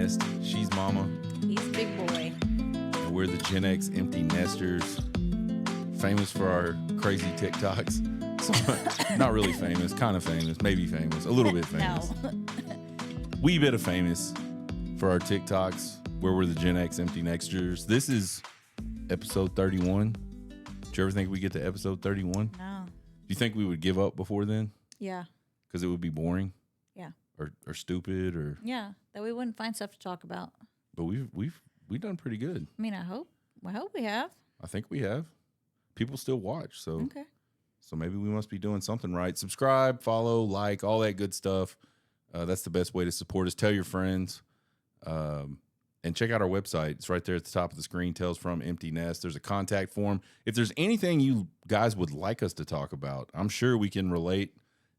nest. She's mama. He's big boy. And we're the Gen X empty nesters. Famous for our crazy TikToks. So, not really famous, kind of famous, maybe famous, a little bit famous. No. Wee bit of famous for our TikToks, where we're the Gen X empty nesters. This is episode 31. Did you ever think we get to episode 31? No. Do you think we would give up before then? Yeah. Because it would be boring? Yeah. Or stupid or Yeah. That we wouldn't find stuff to talk about. But we've done pretty good. I mean, I hope we have. I think we have. People still watch, so Okay. So maybe we must be doing something right. Subscribe, follow, like, all that good stuff. That's the best way to support us. Tell your friends. And check out our website. It's right there at the top of the screen. Tales from Empty Nest. There's a contact form. If there's anything you guys would like us to talk about, I'm sure we can relate,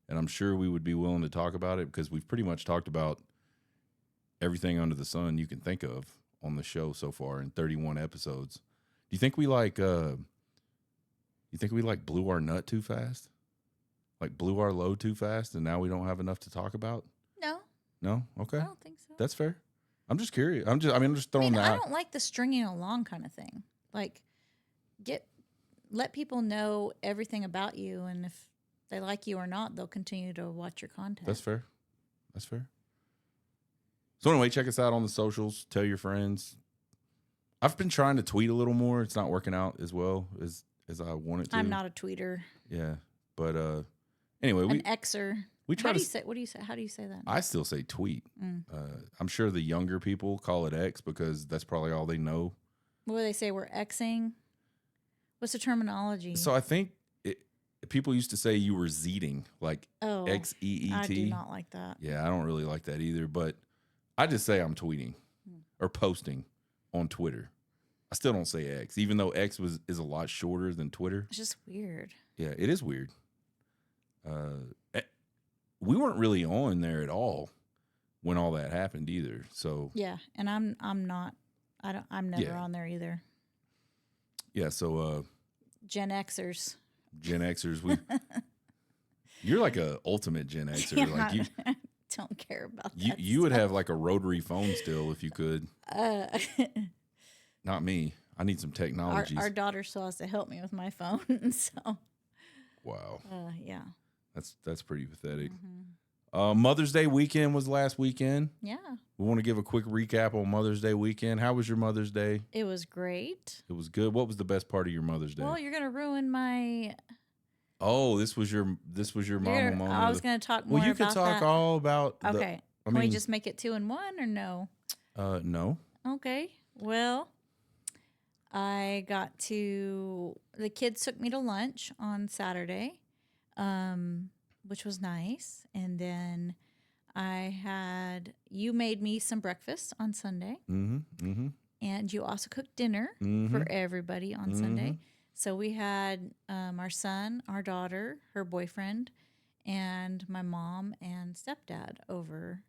and I'm sure we would be willing to talk about it because we've pretty much talked about everything under the sun you can think of on the show so far in 31 episodes. Do you think we blew our nut too fast? Like blew our load too fast and now we don't have enough to talk about? No. No? Okay. I don't think so. That's fair. I'm just curious. I'm just throwing that I out. don't like the stringing along kind of thing. Like, let people know everything about you, and if they like you or not, they'll continue to watch your content. That's fair. That's fair. So anyway, check us out on the socials. Tell your friends. I've been trying to tweet a little more. It's not working out as well as I want it to. I'm not a tweeter. Yeah, but anyway, An Xer. we try How do to you say? What do you say? How do you say that? I still say tweet. I'm sure the younger people call it X because that's probably all they know. What do they say? We're Xing. What's the terminology? So I think people used to say you were Zeeting, like Xeet. I do not like that. Yeah, I don't really like that either. But I just say I'm tweeting or posting on Twitter. I still don't say X, even though X is a lot shorter than Twitter. It's just weird. Yeah, it is weird. We weren't really on there at all when all that happened either. So yeah, and I'm not. I'm never on there either. Yeah, so Gen Xers. Gen Xers, you're like a ultimate Gen Xer. Yeah, like you don't care about that. You would have like a rotary phone still if you could. Not me. I need some technologies. Our daughter still has to help me with my phone. So. Wow. Yeah. That's pretty pathetic. Mother's Day weekend was last weekend. Yeah. We want to give a quick recap on Mother's Day weekend. How was your Mother's Day? It was great. It was good. What was the best part of your Mother's Day? Well, you're gonna ruin my. Oh, this was your mama moment. I was gonna talk more. Well, you about could talk that. all about. Okay. Can we just make it 2 and 1 or no? No. Okay. Well, I got to. The kids took me to lunch on Saturday, which was nice, and then you made me some breakfast on Sunday. And you also cooked dinner for everybody on Sunday. So we had our son, our daughter, her boyfriend, and my mom and stepdad over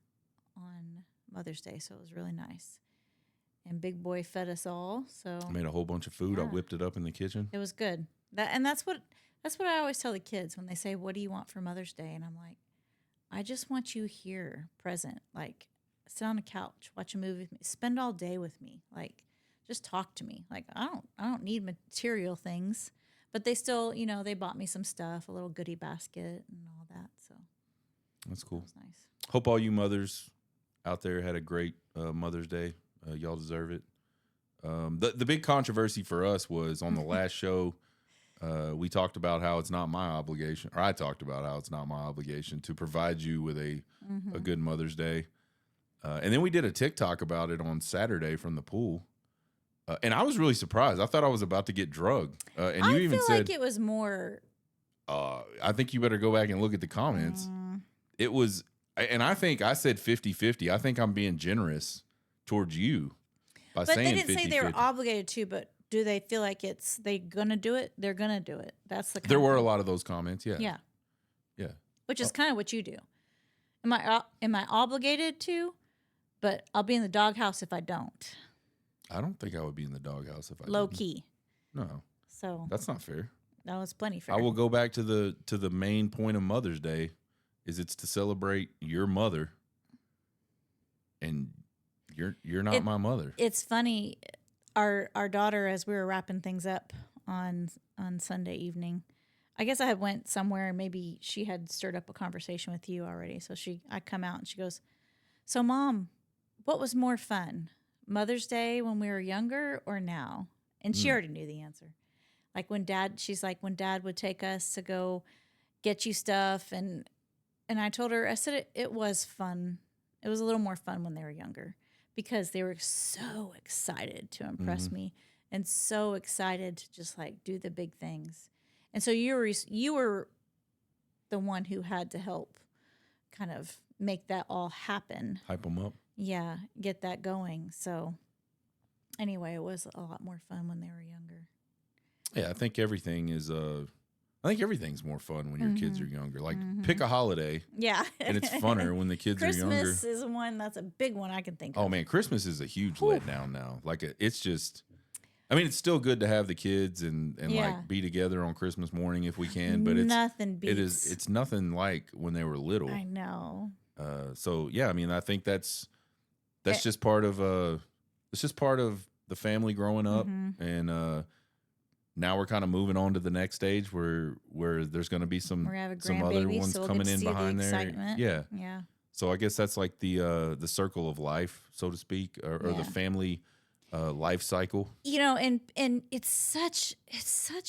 on Mother's Day. So it was really nice. And Big Boy fed us all. So I made a whole bunch of food. Yeah. I whipped it up in the kitchen. it was good. That's what I always tell the kids when they say, "What do you want for Mother's Day?" And I'm like, I just want you here, present. Like, sit on a couch, watch a movie with me, spend all day with me. Like, just talk to me. Like, I don't need material things, but they still, they bought me some stuff, a little goodie basket and all that. So That's cool. that was nice. Hope all you mothers out there had a great Mother's Day. Y'all deserve it. The big controversy for us was on the last show. We talked about how it's not my obligation, or I talked about how it's not my obligation to provide you with a good Mother's Day. And then we did a TikTok about it on Saturday from the pool. And I was really surprised. I thought I was about to get drugged. And you even feel said, like it was more. I think you better go back and look at the comments. It was, and I think I said 50-50. I think I'm being generous towards you by saying 50-50. But they didn't say they were obligated to, but do they feel like they going to do it? They're going to do it. That's the kind There of were a thing. lot of those comments, yeah. Yeah. Yeah. Which is kind of what you do. Am I obligated to? But I'll be in the doghouse if I don't. I don't think I would be in the doghouse if I Low didn't. key. No, So that's not fair. that was plenty fair. I will go back to the main point of Mother's Day, is it's to celebrate your mother and You're not my mother. It's funny. Our daughter, as we were wrapping things up on Sunday evening, I guess I had went somewhere and maybe she had stirred up a conversation with you already. So I come out and she goes, "So Mom, what was more fun, Mother's Day when we were younger or now?" And she already knew the answer. Like she's like, when Dad would take us to go get you stuff, and I told her, I said it was fun. It was a little more fun when they were younger because they were so excited to impress me and so excited to just like do the big things. And so you were the one who had to help kind of make that all happen. Hype them up. Yeah, get that going. So anyway, it was a lot more fun when they were younger. Yeah, I think everything's more fun when your kids are younger. Like pick a holiday. Yeah. And it's funner when the kids are younger. Christmas is one that's a big one I can think of. Oh man, Christmas is a huge letdown now. Like it's just, I mean, it's still good to have the kids and like be together on Christmas morning if we can, but it's nothing like when they were little. I know. So yeah, I mean, I think that's just part of the family growing up, and now we're kind of moving on to the next stage where there's going to be some other ones so coming in behind there. Yeah. Yeah. So I guess that's like the circle of life, so to speak, or the family life cycle. You know, and it's such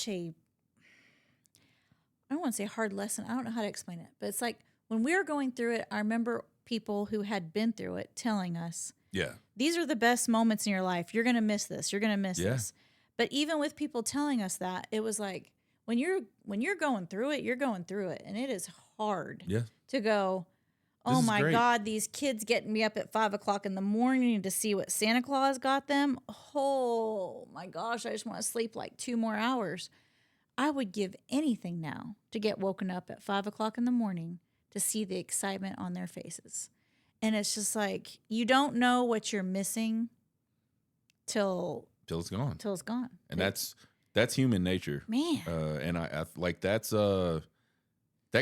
a, I don't want to say hard lesson. I don't know how to explain it, but it's like when we were going through it, I remember people who had been through it telling us, yeah, these are the best moments in your life. You're going to miss this. You're going to miss this. But even with people telling us that, it was like when you're going through it, you're going through it, and it is hard to go, oh my God, these kids getting me up at 5 o'clock in the morning to see what Santa Claus got them. Oh my gosh, I just want to sleep like 2 more hours. I would give anything now to get woken up at 5 o'clock in the morning to see the excitement on their faces. And it's just like, you don't know what you're missing till it's gone. And that's human nature, man. And I like that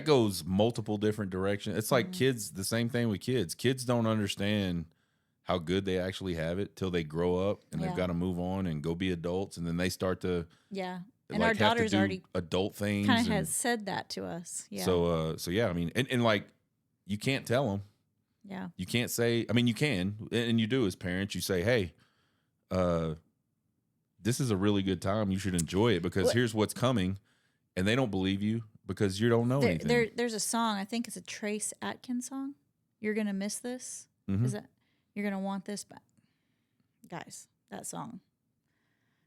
goes multiple different directions. It's like kids, the same thing with kids. Kids don't understand how good they actually have it till they grow up and they've got to move on and go be adults, and then they start to And like, our daughter's already adult things. Kind of has said that to us. Yeah. So yeah, I mean, and like you can't tell them. Yeah. You can't say. I mean, you can, and you do as parents. You say, hey, this is a really good time. You should enjoy it because here's what's coming. And they don't believe you because you don't know anything. There's a song, I think it's a Trace Atkins song. You're going to miss this. Is that you're going to want this back? Guys, that song.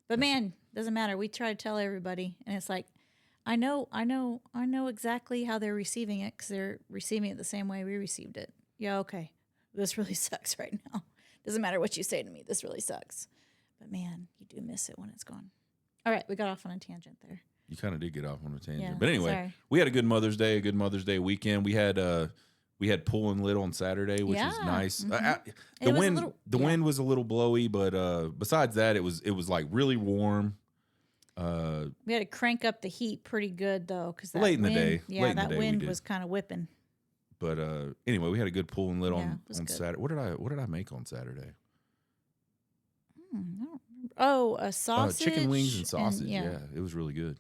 But man, doesn't matter. We try to tell everybody, and it's like, I know exactly how they're receiving it because they're receiving it the same way we received it. Yeah, okay. This really sucks right now. Doesn't matter what you say to me. This really sucks. But man, you do miss it when it's gone. All right, we got off on a tangent there. You kind of did get off on a tangent. Yeah, but anyway, we had a good Mother's Day weekend. We had Pool and Lit on Saturday, which was nice. The wind was a little blowy, but besides that, it was like really warm. We had to crank up the heat pretty good though, because late in the day. Yeah, that wind was kind of whipping. But anyway, we had a good Pool and Lit on Saturday. What did I make on Saturday? A sausage, chicken wings and sausage. Yeah, it was really good.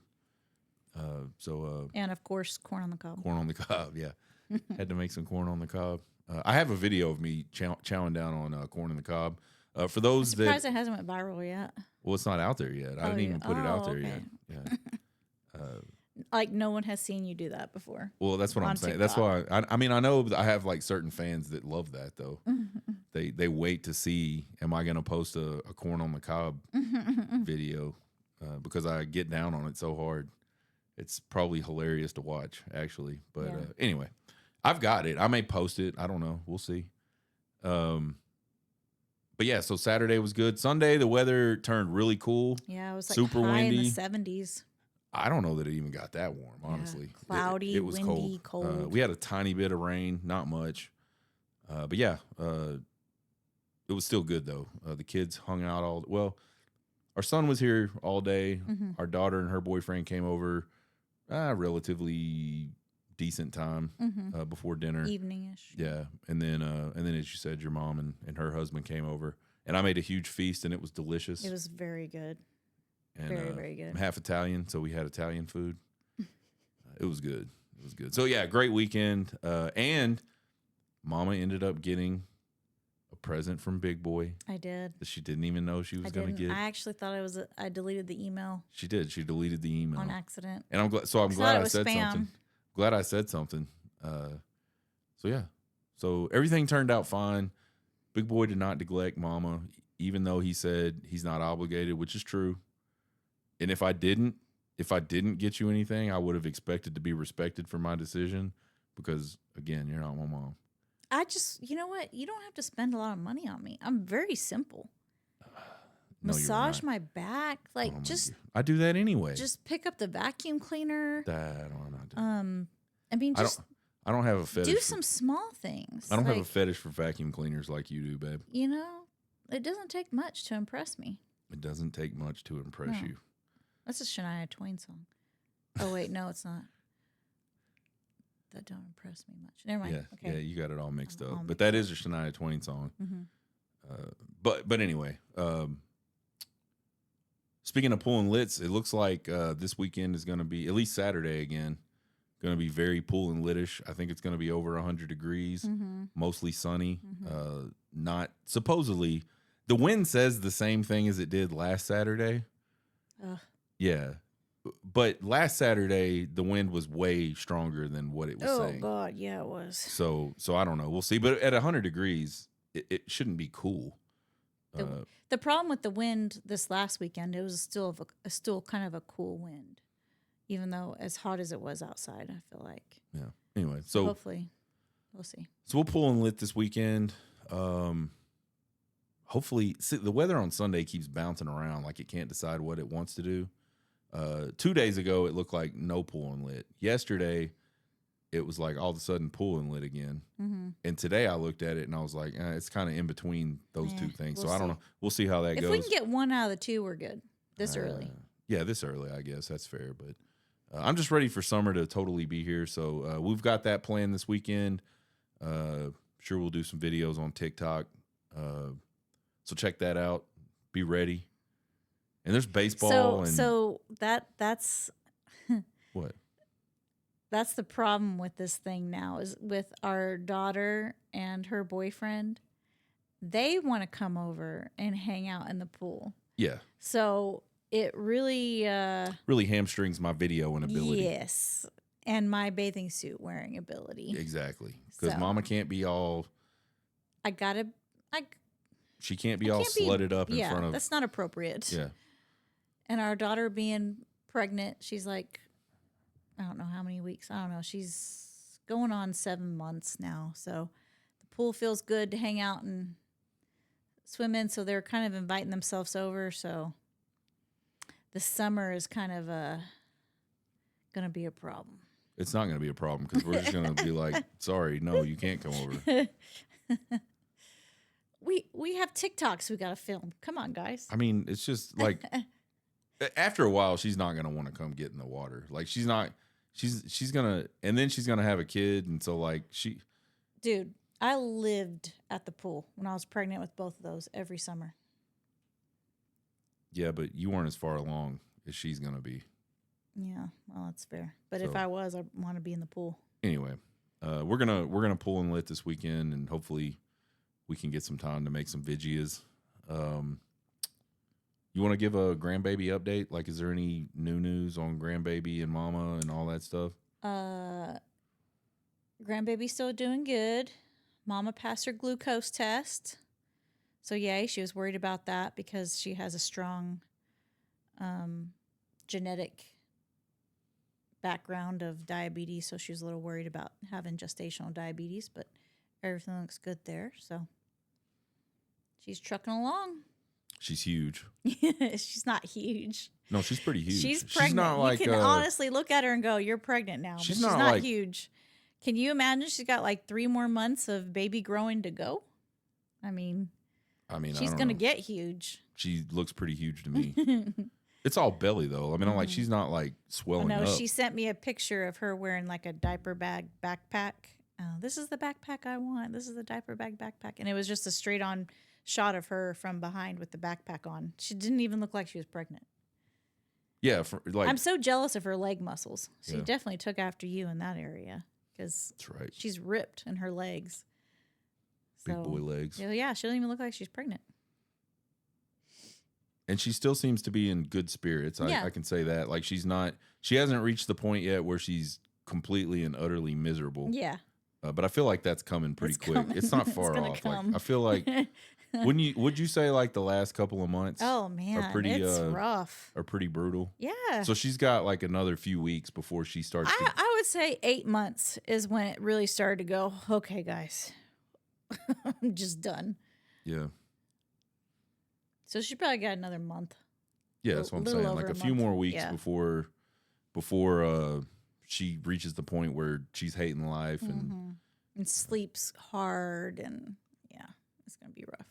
And of course, corn on the cob. Corn on the cob, yeah. Had to make some corn on the cob. I have a video of me chowing down on corn on the cob. For those I'm surprised it hasn't went viral yet. Well, it's not out there yet. I didn't even put it out there yet. Yeah. Like no one has seen you do that before. Well, that's what I'm saying. That's why I mean I know I have like certain fans that love that though. They wait to see am I gonna post a corn on the cob video because I get down on it so hard. It's probably hilarious to watch actually. But anyway, I've got it. I may post it. I don't know. We'll see. But yeah, so Saturday was good. Sunday the weather turned really cool. Yeah, it was like super high windy. in the 70s. I don't know that it even got that warm, honestly. Cloudy, it was windy, cold. We had a tiny bit of rain, not much. But yeah, it was still good, though. The kids hung out our son was here all day. Our daughter and her boyfriend came over relatively decent time before dinner. Evening-ish. Yeah, and then as you said, your mom and her husband came over, and I made a huge feast, and it was delicious. It was very good. And, very, very good. I'm half Italian, so we had Italian food. It was good. It was good. So yeah, great weekend. And Mama ended up getting a present from Big Boy I did. that she didn't even know she was going to get. I actually thought I deleted the email. She did. She deleted the email on accident. And I'm glad. So I'm I glad thought it I was said spam. something. Glad I said something. So yeah. So everything turned out fine. Big Boy did not neglect Mama, even though he said he's not obligated, which is true. And if I didn't get you anything, I would have expected to be respected for my decision because, again, you're not my mom. You know what? You don't have to spend a lot of money on me. I'm very simple. No, Massage my back, like I do that anyway. Just pick up the vacuum cleaner. That I'm not doing. I mean, just I don't have a fetish. do some small things. I don't have a fetish for vacuum cleaners like you do, babe. You know, it doesn't take much to impress me. It doesn't take much to impress you. That's a Shania Twain song. Oh wait, no, it's not. That don't impress me much. Never mind. Yeah, Okay. yeah, you got it all mixed up. But that is a Shania Twain song. Mm-hmm. But anyway, speaking of pulling lits, it looks like this weekend is going to be, at least Saturday again, going to be very pool and litish. I think it's going to be over 100 degrees, mostly sunny. Not supposedly, the wind says the same thing as it did last Saturday. Yeah. But last Saturday, the wind was way stronger than what it was saying. Oh, God. Yeah, it was. So I don't know. We'll see. But at 100 degrees, it shouldn't be cool. The problem with the wind this last weekend, it was still kind of a cool wind, even though as hot as it was outside, I feel like. Yeah. Anyway, so hopefully we'll see. So we'll pull and lit this weekend. Hopefully, see, the weather on Sunday keeps bouncing around like it can't decide what it wants to do. 2 days ago, it looked like no pool and lit. Yesterday, it was like all of a sudden pool and lit again. And today I looked at it and I was like, it's kind of in between those two things. So I don't know. We'll see how that goes. If we can get one out of the two, we're good. This early. Yeah, this early, I guess. That's fair. But I'm just ready for summer to totally be here. So we've got that planned this weekend. Sure, we'll do some videos on TikTok. So check that out. Be ready. And there's baseball. So that's what? That's the problem with this thing now is with our daughter and her boyfriend. They want to come over and hang out in the pool. Yeah. So it really hamstrings my videoing ability. Yes. And my bathing suit wearing ability. Exactly. Because Mama can't be all. She can't be all slutted up in front of. That's not appropriate. Yeah. And our daughter being pregnant, she's like, I don't know how many weeks. I don't know. She's going on 7 months now. So the pool feels good to hang out and swim in. So they're kind of inviting themselves over. So the summer is kind of going to be a problem. It's not going to be a problem because we're just going to be like, sorry, no, you can't come over. We have TikToks we got to film. Come on, guys. I mean, it's just like after a while, she's not going to want to come get in the water. Like she's going to, and then she's going to have a kid. And so like Dude, I lived at the pool when I was pregnant with both of those every summer. Yeah, but you weren't as far along as she's going to be. Yeah, well, that's fair. But if I was, I want to be in the pool. Anyway, we're gonna pull and lit this weekend, and hopefully we can get some time to make some videos. You want to give a Grandbaby update? Like, is there any new news on Grandbaby and Mama and all that stuff? Grandbaby's still doing good. Mama passed her glucose test. So, yay, she was worried about that because she has a strong genetic background of diabetes. So she was a little worried about having gestational diabetes, but everything looks good there. So she's trucking along. She's huge. She's not huge. No, she's pretty huge. She's pregnant. She's not like, you can honestly look at her and go, you're pregnant now. She's not like, huge. Can you imagine she's got like 3 more months of baby growing to go? I mean, she's going to get huge. She looks pretty huge to me. It's all belly though. I mean, I'm like, Mhm. she's not like Oh, swelling no, up. she sent me a picture of her wearing like a diaper bag backpack. This is the backpack I want. This is the diaper bag backpack. And it was just a straight on shot of her from behind with the backpack on. She didn't even look like she was pregnant. Yeah, for, like I'm so jealous of her leg muscles. She Yeah. definitely took after you in that area because that's right. she's ripped in her legs. Big So, boy legs. yeah, she doesn't even look like she's pregnant. And she still seems to be in good spirits. Yeah. I can say that. Like she hasn't reached the point yet where she's completely and utterly miserable. Yeah. But I feel like that's coming pretty It's quick. coming. It's not It's far gonna off. come. Like I feel like would you say like the last couple of months Oh man, pretty, it's rough. are pretty brutal? Yeah. So she's got like another few weeks before she starts to I would say 8 months is when it really started to go, okay, guys, I'm just done. Yeah. So she probably got another month. Yeah, that's what I'm little saying. over Like a a few month. more weeks Yeah. before she reaches the point where she's hating life and And sleeps hard, and yeah, it's going to be rough.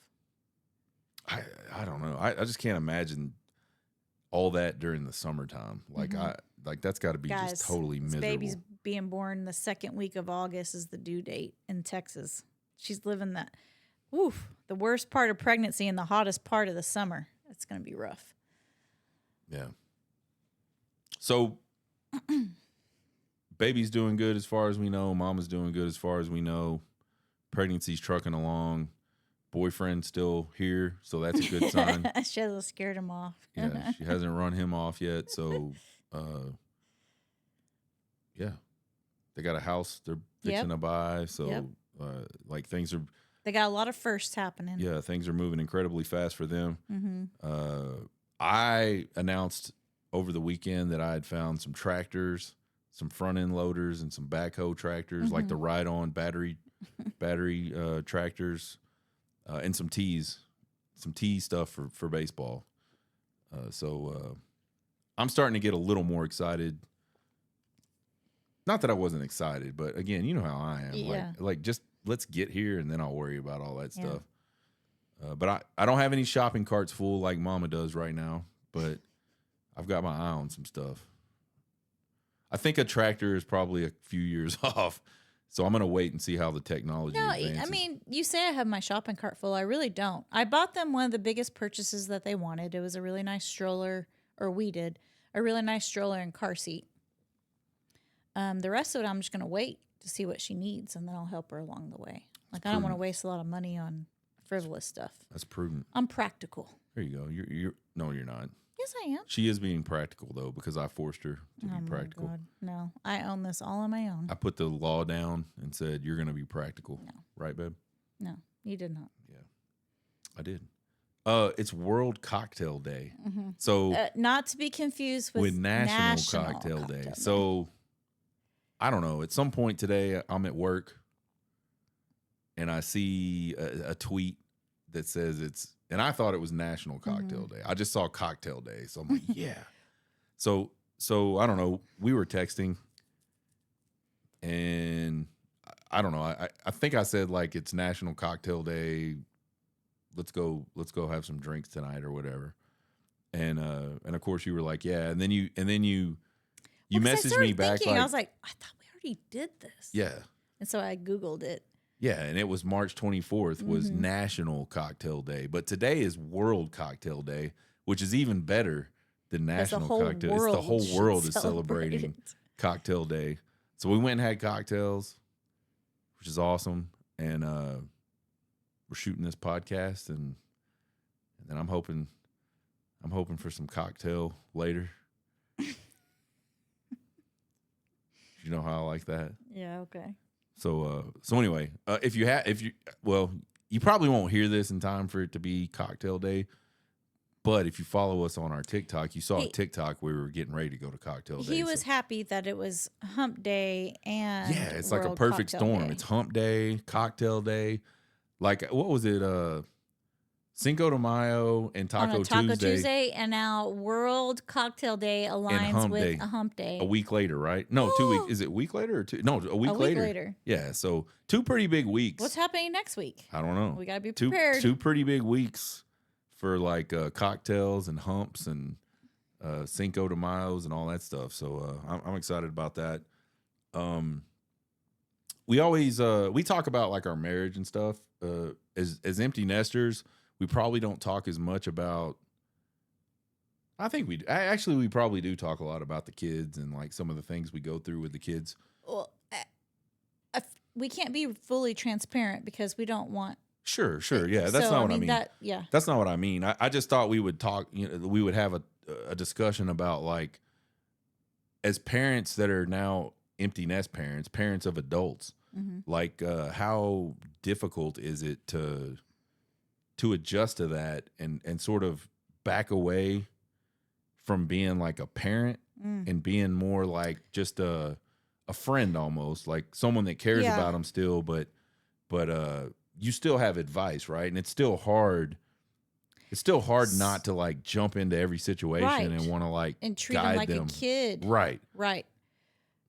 I don't know. I just can't imagine all that during the summertime. Like that's got to be Guys, just totally this miserable. baby's being born the second week of August is the due date in Texas. She's living that, the worst part of pregnancy and the hottest part of the summer. It's going to be rough. Yeah. So baby's doing good as far as we know. Mama's doing good as far as we know. Pregnancy's trucking along. Boyfriend's still here, so that's a good sign. She hasn't scared him off. Yeah, she hasn't run him off yet. So, yeah, they got a house they're fixing to buy. So, like things are. They got a lot of firsts happening. Yeah, things are moving incredibly fast for them. Mm-hmm. I announced over the weekend that I had found some tractors, some front end loaders, and some backhoe tractors, like the ride-on battery tractors, and some tees stuff for baseball. So I'm starting to get a little more excited. Not that I wasn't excited, but again, you know how I am. Yeah. Like just let's get here and then I'll worry about all that stuff. But I don't have any shopping carts full like Mama does right now, but I've got my eye on some stuff. I think a tractor is probably a few years off, so I'm going to wait and see how the technology advances. I mean, you say I have my shopping cart full. I really don't. I bought them one of the biggest purchases that they wanted. It was a really nice stroller, or we did, a really nice stroller and car seat. The rest of it, I'm just going to wait to see what she needs, and then I'll help her along the way. Like, I don't want to waste a lot of money on frivolous stuff. That's prudent. I'm practical. There you go. No, you're not. Yes, I am. She is being practical, though, because I forced her to be practical. My God. No, I own this all on my own. I put the law down and said, you're going to be practical. No. Right, babe? No, you did not. Yeah, I did. It's World Cocktail Day. Mm-hmm. So not to be confused with National Cocktail Day. So I don't know. At some point today, I'm at work and I see a tweet that says and I thought it was National Cocktail Day. I just saw Cocktail Day. So I'm like, yeah. So I don't know. We were texting and I don't know. I think I said like it's National Cocktail Day. Let's go have some drinks tonight or whatever. And of course you were like, yeah. And then you messaged me back thinking, like, I was like, I thought we already did this. yeah. And so I Googled it. Yeah, and it was March 24th was National Cocktail Day. But today is World Cocktail Day, which is even better than National Cocktail. It's the whole world is celebrating Cocktail Day. So we went and had cocktails, which is awesome. And we're shooting this podcast and then I'm hoping for some cocktail later. You know how I like that? Yeah, okay. So anyway, you probably won't hear this in time for it to be Cocktail Day, but if you follow us on our TikTok, you saw a TikTok where we were getting ready to go to Cocktail Day. He was happy that it was Hump Day and it's like a World perfect Cocktail storm. Day. It's Hump Day, Cocktail Day, like what was it? Cinco de Mayo and Taco Tuesday, and now World Cocktail Day aligns with a Hump Day. A week later, right? No, 2 weeks. Is it a week later or two? No, a week later. Yeah, so 2 pretty big weeks. What's happening next week? I don't know. We got to be prepared. Two pretty big weeks for like cocktails and humps and Cinco de Mayo's and all that stuff. So I'm excited about that. We always we talk about like our marriage and stuff. As empty nesters, we probably don't talk as much about. I think we probably do talk a lot about the kids and like some of the things we go through with the kids. Well, we can't be fully transparent because we don't want. Sure. Yeah, that's not what I mean. Yeah. That's not what I mean. I just thought we would talk, we would have a discussion about like as parents that are now empty nest parents of adults, like how difficult is it to adjust to that and sort of back away from being like a parent and being more like just a friend almost, like someone that cares about them still, but you still have advice, right? And it's still hard. It's still hard not to like jump into every situation and want to like and treat guide them like them. a kid. Right.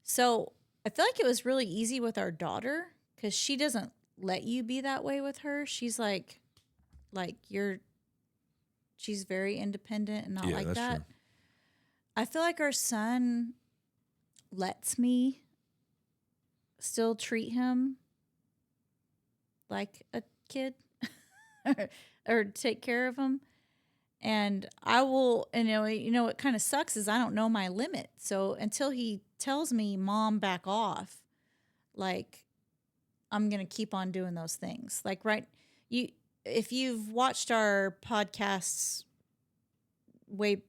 So I feel like it was really easy with our daughter because she doesn't let you be that way with her. She's she's very independent and not like that. True. I feel like our son lets me still treat him like a kid or take care of him. And I will, and what kind of sucks is I don't know my limit. So until he tells me, Mom, back off, like I'm going to keep on doing those things. Like, if you've watched our podcasts way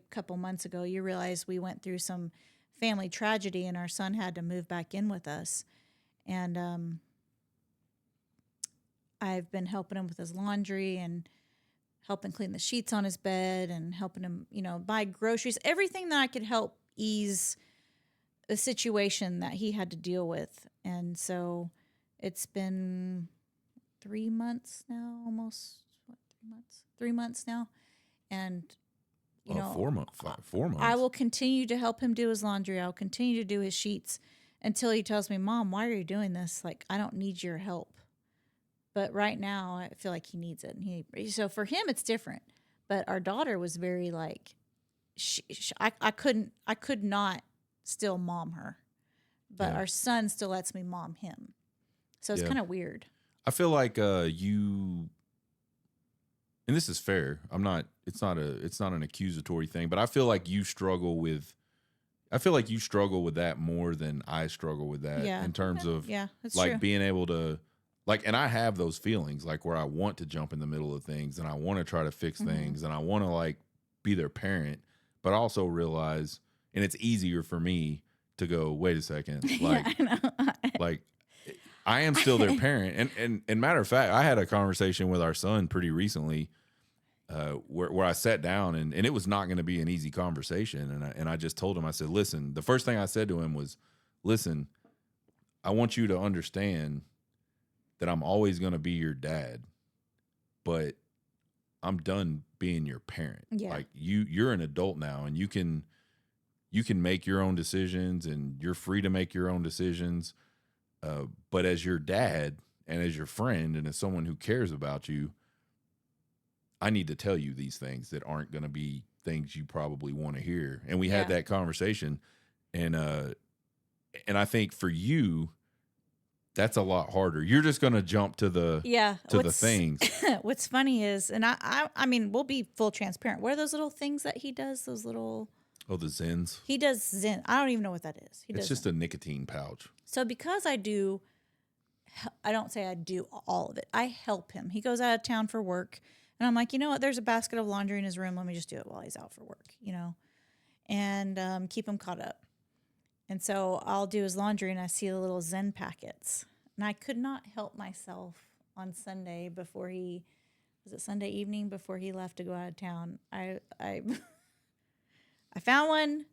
couple months ago, you realize we went through some family tragedy and our son had to move back in with us. And I've been helping him with his laundry and helping clean the sheets on his bed and helping him, buy groceries, everything that I could help ease the situation that he had to deal with. And so it's been 3 months now, almost 3 months now. And 4 months. 4 months. I will continue to help him do his laundry. I'll continue to do his sheets until he tells me, Mom, why are you doing this? Like, I don't need your help. But right now, I feel like he needs it. And so for him, it's different. But our daughter was very like, I could not still mom her. But our son still lets me mom him. So it's kind of weird. I feel like you, and this is fair. It's not an accusatory thing, but I feel like you struggle with that more than I struggle with that in terms of that's like true. being able to like, and I have those feelings like where I want to jump in the middle of things and I want to try to fix things and I want to like be their parent, but I also realize, and it's easier for me to go, wait a second, like, I know. like I am still their parent. And matter of fact, I had a conversation with our son pretty recently where I sat down and it was not going to be an easy conversation. And I just told him, I said, listen, the first thing I said to him was, listen, I want you to understand that I'm always going to be your dad, but I'm done being your parent. Yeah. Like you're an adult now and you can make your own decisions and you're free to make your own decisions. But as your dad and as your friend and as someone who cares about you, I need to tell you these things that aren't going to be things you probably want to hear. And we had that conversation. And I think for you, that's a lot harder. You're just going to jump to the the things. What's funny is, and I mean, we'll be full transparent. What are those little things that he does? Those little. Oh, the Zens. He does Zen. I don't even know what that is. It's just a nicotine pouch. So because I don't say I do all of it. I help him. He goes out of town for work. And I'm like, you know what? There's a basket of laundry in his room. Let me just do it while he's out for work, and keep him caught up. And so I'll do his laundry and I see the little Zen packets. And I could not help myself on Sunday Sunday evening before he left to go out of town. I found one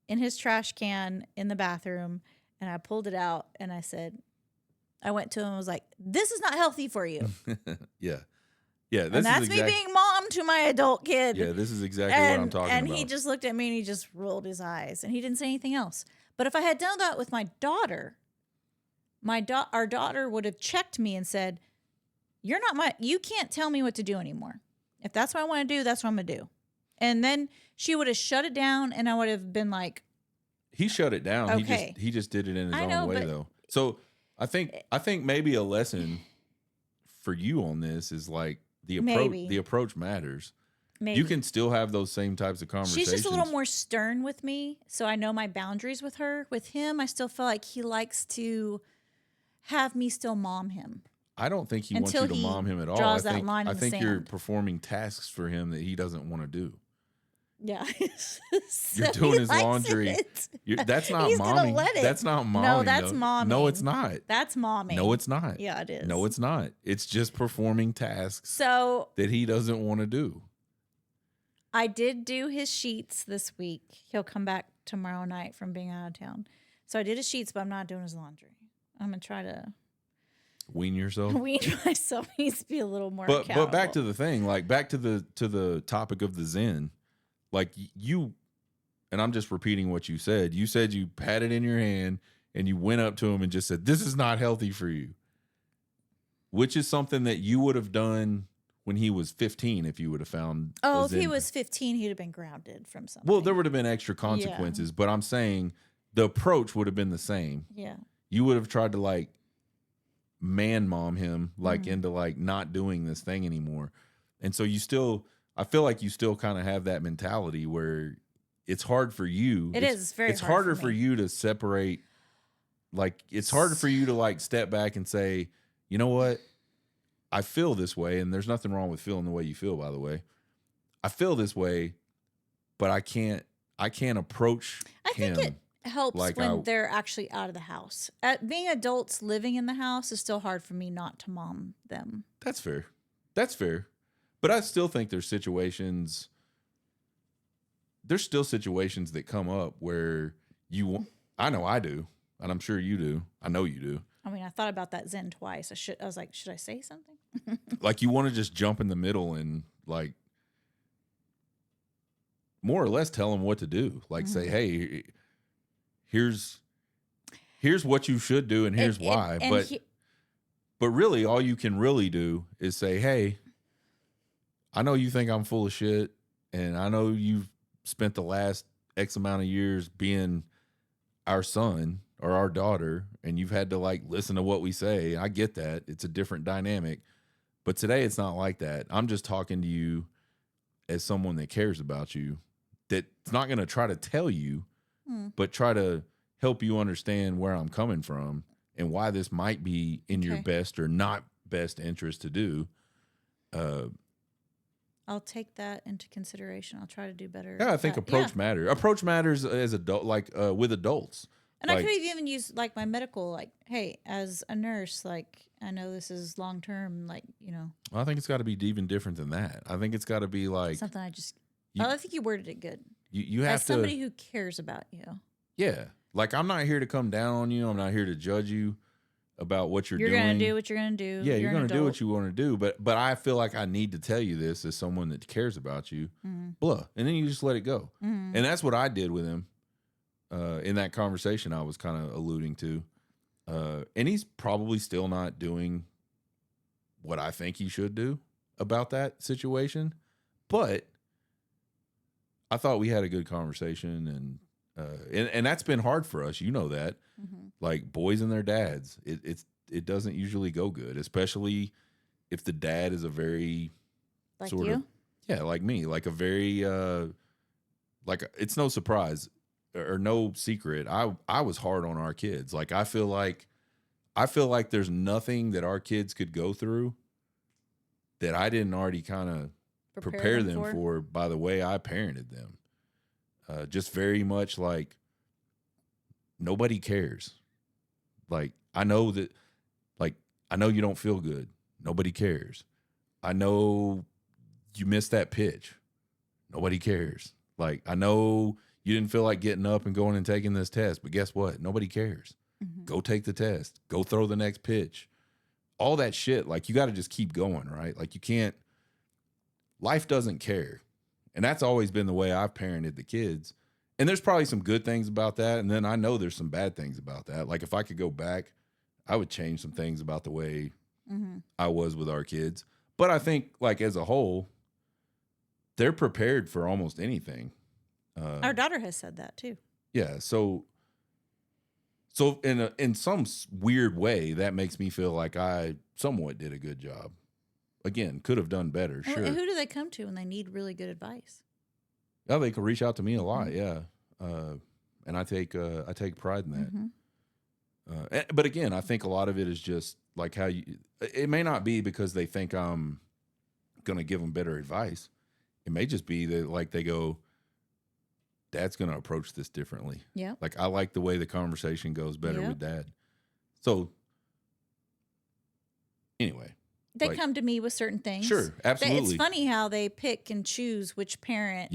in his trash can in the bathroom and I pulled it out and I went to him and was like, this is not healthy for you. Yeah. Yeah. And that's me being mom to my adult kid. Yeah, this is exactly what I'm talking about. And he just looked at me and he just rolled his eyes and he didn't say anything else. But if I had done that with my daughter, our daughter would have checked me and said, you can't tell me what to do anymore. If that's what I want to do, that's what I'm going to do. And then she would have shut it down, and I would have been like, He shut it down. Okay. He just did it in his I own know, way but- though. So I think maybe a lesson for you on this is like the approach. Maybe. The approach matters. maybe. You can still have those same types of conversations. She's just a little more stern with me, so I know my boundaries with her. With him, I still feel like he likes to have me still mom him. I don't think he Until wants you to he mom him at all. draws that line in I the think you're sand. performing tasks for him that he doesn't want to do. Yeah. You're doing his laundry. That's not He's gonna momming. let it. That's not momming. No, that's though. momming. No, it's not. That's momming. No, it's not. Yeah, it is. No, it's not. It's just performing tasks So that he doesn't want to do. I did do his sheets this week. He'll come back tomorrow night from being out of town. So I did his sheets, but I'm not doing his laundry. I'm gonna try to Wean yourself. wean myself. He needs to be a little more But back accountable. to the thing, like back to the topic of the Zen, like you, and I'm just repeating what you said. You said you had it in your hand and you went up to him and just said, "This is not healthy for you," which is something that you would have done when he was 15 if you would have found. Oh, a if he Zen. was 15, he'd have been grounded from something. Well, there would have been extra consequences, but I'm saying the approach would have been the same. Yeah. You would have tried to like man mom him like Mm-hmm. into like not doing this thing anymore. And so you still, I feel like you still kind of have that mentality where it's hard for you. It's very it's hard harder for for me. you to separate. Like it's harder for you to like step back and say, you know what? I feel this way, and there's nothing wrong with feeling the way you feel, by the way. I feel this way, but I can't approach I him. think it helps like when I- they're actually out of the house. Being adults living in the house is still hard for me not to mom them. That's fair. That's fair. But I still think there's still situations that come up where I know I do, and I'm sure you do. I know you do. I mean, I thought about that Zen twice. I was like, should I say something? Like you want to just jump in the middle and like more or less tell them what to do. Like say, hey, here's what you should do and here's why. But really all you can really do is say, hey, I know you think I'm full of shit, and I know you've spent the last X amount of years being our son or our daughter, and you've had to like listen to what we say. I get that. It's a different dynamic. But today it's not like that. I'm just talking to you as someone that cares about you, that's not going to try to tell you, but try to help you understand where I'm coming from and why this might be in your Okay. best or not best interest to do. I'll take that into consideration. I'll try to do better. Yeah, I at think that. approach Yeah. matters. Approach matters as adult, like with adults. And I Like- could have even used like my medical, like, hey, as a nurse, like, I know this is long term, like, I think it's got to be even different than that. I think it's got to be like something I just. You- I think you worded it good. you have As to. somebody who cares about you. Yeah, like I'm not here to come down on you. I'm not here to judge you about what you're You're doing. gonna do what you're gonna do. Yeah, you're an going to do what adult. you want to do, but I feel like I need to tell you this as someone that cares about you. Blah, and then you just let it go. And that's what I did with him in that conversation I was kind of alluding to. And he's probably still not doing what I think he should do about that situation, but I thought we had a good conversation, and that's been hard for us. You know that. Like boys and their dads, it doesn't usually go good, especially if the dad is a very Like sort you? of like me, like a very like it's no surprise or no secret. I was hard on our kids. Like I feel like there's nothing that our kids could go through that I didn't already kind of prepare them for by the way I parented them. Just very much like nobody cares. Like I know that, like I know you don't feel good. Nobody cares. I know you missed that pitch. Nobody cares. Like I know you didn't feel like getting up and going and taking this test, but guess what? Nobody cares. Go take the test. Go throw the next pitch. All that shit. Like you got to just keep going, right? Like you can't. Life doesn't care. And that's always been the way I've parented the kids. And there's probably some good things about that. And then I know there's some bad things about that. Like if I could go back, I would change some things about the way I was with our kids. But I think like as a whole, they're prepared for almost anything. Our daughter has said that too. Yeah. So in some weird way, that makes me feel like I somewhat did a good job. Again, could have done better. Well, Sure. and who do they come to when they need really good advice? Yeah, they can reach out to me a lot. Mm-hmm. Yeah. And I take pride in that. Mm-hmm. But again, I think a lot of it is just like how it may not be because they think I'm going to give them better advice. It may just be that like they go, Dad's going to approach this differently. Yeah. Like I like the way the conversation goes better with Dad. So anyway. They come to me with certain things. Sure, absolutely. It's funny how they pick and choose which parent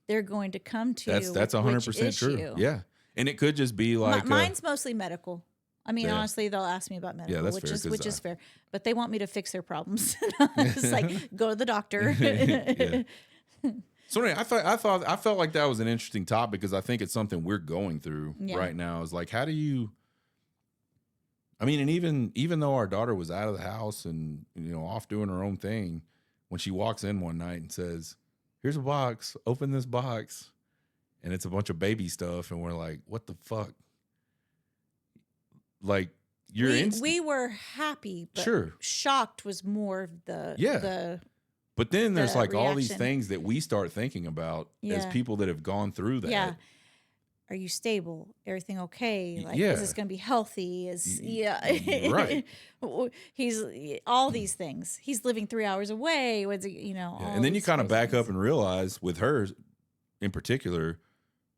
they're going to come to. That's 100% true. Yeah. And it could just be like mine's mostly medical. I mean, honestly, they'll ask me about medical, that's which is fair. But they want me to fix their problems. It's like go to the doctor. So anyway, I felt like that was an interesting topic because I think it's something we're going through right now. Is like, how do you? I mean, and even though our daughter was out of the house and off doing her own thing, when she walks in one night and says, "Here's a box. Open this box," and it's a bunch of baby stuff, and we're like, "What the fuck?" Like we were happy, but shocked was more of the. But then there's like reaction. all these things that we start thinking about as people that have gone through that. Yeah. Are you stable? Everything okay? Like, is this going to be healthy? Right. He's all these things. He's living 3 hours away. What's and then you kind of back up and realize with her in particular,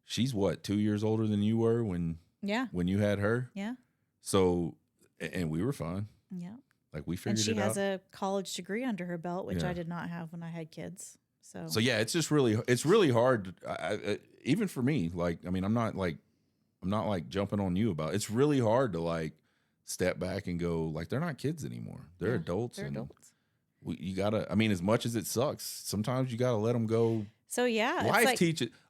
she's what, 2 years older than you were when you had her. Yeah. So, and we were fine. Yeah. Like we figured it out. And she has a college degree under her belt, which I did not have when I had kids. So yeah, it's just really hard. Even for me, like, I mean, I'm not like jumping on you about it. It's really hard to like step back and go like, they're not kids anymore. They're adults. They're adults. You gotta, I mean, as much as it sucks, sometimes you gotta let them go. So yeah,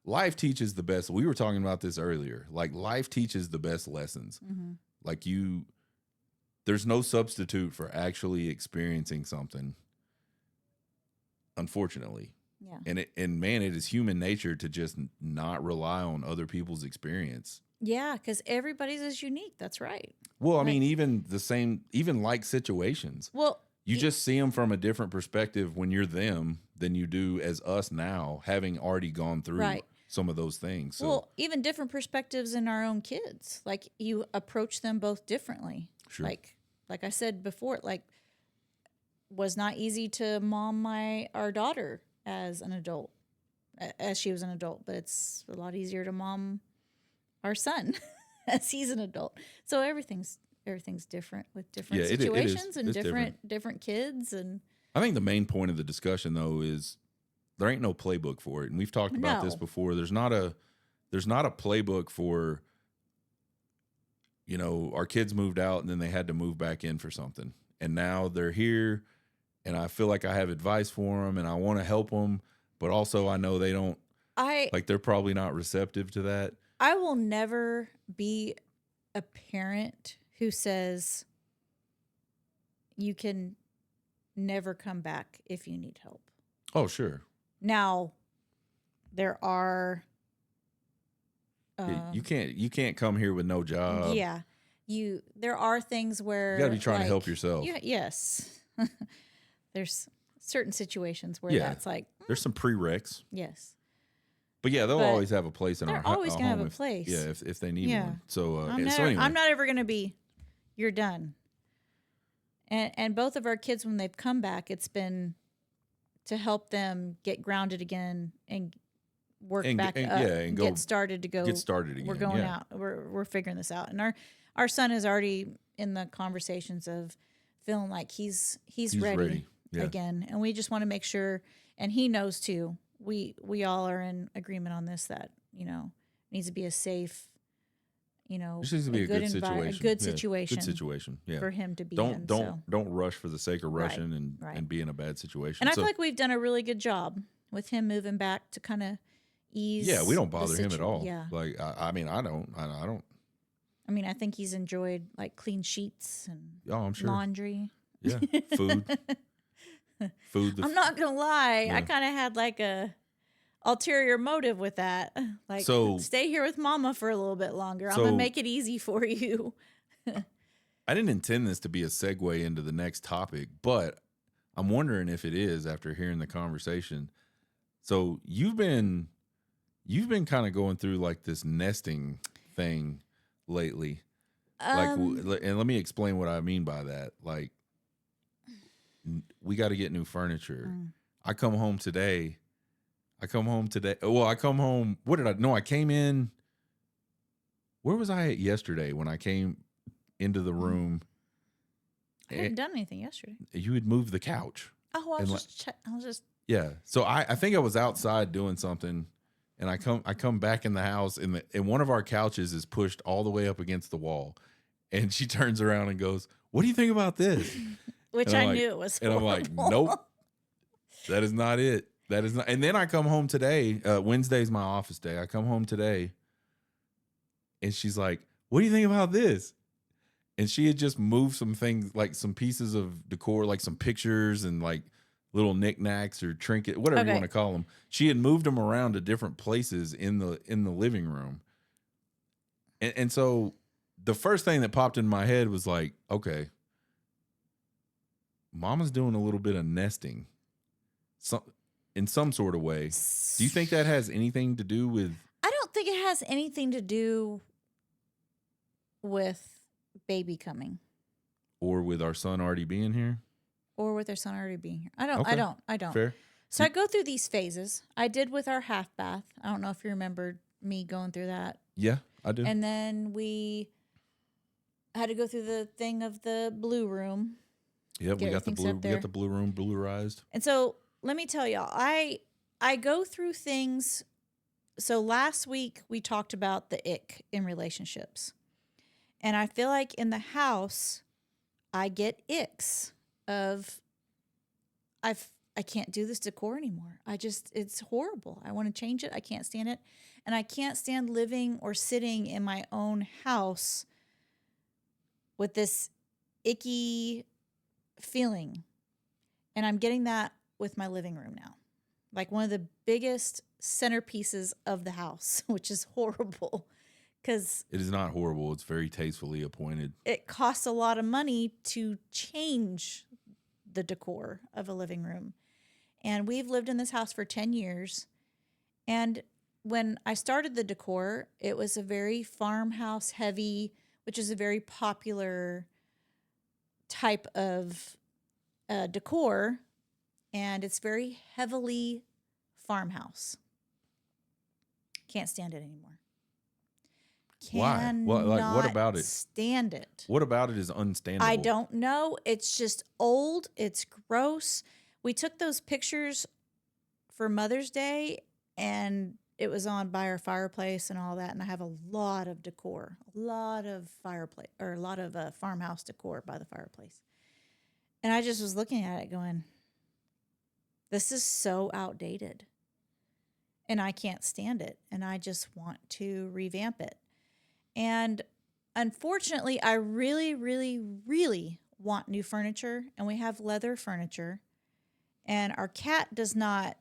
life teaches the best. We were talking about this earlier. Like life teaches the best lessons. Mm-hmm. Like there's no substitute for actually experiencing something. Unfortunately. Yeah. And man, it is human nature to just not rely on other people's experience. Yeah, because everybody's is unique. That's right. Well, I mean, even like situations. Well, you just see them from a different perspective when you're them than you do as us now, having already gone through some of those things. So. Well, even different perspectives in our own kids. Like you approach them both differently. Sure. Like I said before, like was not easy to mom our daughter as an adult, as she was an adult, but it's a lot easier to mom our son as he's an adult. So everything's different with different situations and different kids. And I think the main point of the discussion though is there ain't no playbook for it. And we've talked about this before. There's not a playbook for, our kids moved out and then they had to move back in for something. And now they're here and I feel like I have advice for them and I want to help them, but also I know they don't, they're probably not receptive to that. I will never be a parent who says you can never come back if you need help. Oh, sure. Now, there are... you can't come here with no job. Yeah. There are things where... You got to be trying to help yourself. Yes. There's certain situations where that's like... There's some prereqs. Yes. But yeah, they'll always have a place in our home. They're always going to have a place. Yeah, if they need one. So, anyway. I'm not ever going to be, you're done. And both of our kids, when they've come back, it's been to help them get grounded again and work back up and get started again. We're going out. We're figuring this out. And our son is already in the conversations of feeling like he's ready again. And we just want to make sure, and he knows too, we all are in agreement on this, that, it needs to be a safe, this needs to be a good situation. Good situation. Good situation. Yeah. For him to be Don't rush for the sake of rushing and be in a bad situation. And I feel like we've done a really good job with him moving back to kind of ease. Yeah, we don't bother him at all. Yeah. Like I mean, I don't. I mean, I think he's enjoyed like clean sheets and I'm sure. laundry. Yeah, food. food. I'm not gonna lie. I Yeah. kind of had like a ulterior motive with that. Like, So stay here with mama for a little bit longer. I'm So- gonna make it easy for you. I didn't intend this to be a segue into the next topic, but I'm wondering if it is after hearing the conversation. So you've been kind of going through like this nesting thing lately. And let me explain what I mean by that. Like, we got to get new furniture. I come home today. Well, I come home. What did I? No, I came in. Where was I at yesterday when I came into the room? I hadn't done anything yesterday. You had moved the couch. Oh, I was just. Yeah. So I think I was outside doing something, and I come back in the house, and one of our couches is pushed all the way up against the wall, and she turns around and goes, "What do you think about this?" Which I knew it was. And I'm like, "Nope, that is not it. That is not." And then I come home today. Wednesday's my office day. I come home today, and she's like, "What do you think about this?" And she had just moved some things, like some pieces of decor, like some pictures and like little knickknacks or trinket, whatever you want to call them. She had moved them around to different places in the living room. And so the first thing that popped in my head was like, okay, mama's doing a little bit of nesting, in some sort of way. Do you think that has anything to do with? I don't think it has anything to do with baby coming, or with our son already being here, or with our son already being here. I don't. Fair. So I go through these phases. I did with our half bath. I don't know if you remember me going through that. Yeah, I do. And then we had to go through the thing of the blue room. Yep, we got the blue room bluerized. And so let me tell y'all, I go through things. So last week we talked about the ick in relationships. And I feel like in the house, I get icks of I can't do this decor anymore. It's horrible. I want to change it. I can't stand it. And I can't stand living or sitting in my own house with this icky feeling. And I'm getting that with my living room now. Like one of the biggest centerpieces of the house, which is horrible. Because it is not horrible. It's very tastefully appointed. It costs a lot of money to change the decor of a living room. And we've lived in this house for 10 years. And when I started the decor, it was a very farmhouse heavy, which is a very popular type of decor. And it's very heavily farmhouse. Can't stand it anymore. Why? What about it? Stand it. What about it is unstandable? I don't know. It's just old. It's gross. We took those pictures for Mother's Day, and it was on by our fireplace and all that. And I have a lot of decor, a lot of farmhouse decor by the fireplace. And I just was looking at it, going, "This is so outdated, and I can't stand it. And I just want to revamp it." And unfortunately, I really, really, really want new furniture, and we have leather furniture. And our cat does not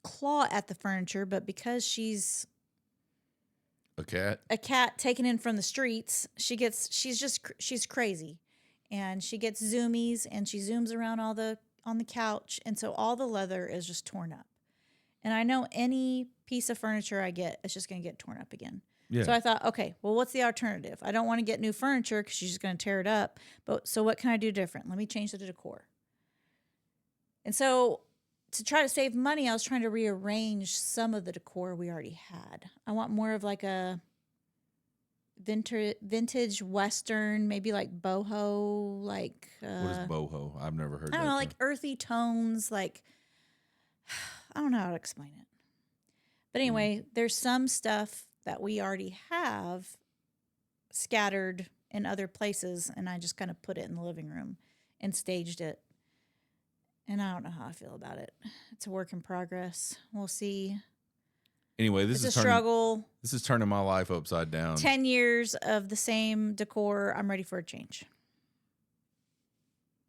claw at the furniture, but because she's a cat taken in from the streets, she's crazy, and she gets zoomies, and she zooms around on the couch, and so all the leather is just torn up. And I know any piece of furniture I get, it's just going to get torn up again. Yeah. So I thought, okay, well, what's the alternative? I don't want to get new furniture because she's just going to tear it up. So what can I do different? Let me change the decor. And so to try to save money, I was trying to rearrange some of the decor we already had. I want more of like a vintage Western, maybe like boho, like... what is boho? I've never heard that. I don't know, like earthy tones, like... I don't know how to explain it. But anyway, there's some stuff that we already have scattered in other places, and I just kind of put it in the living room and staged it. And I don't know how I feel about it. It's a work in progress. We'll see. Anyway, this is a struggle. This is turning my life upside down. 10 years of the same decor. I'm ready for a change.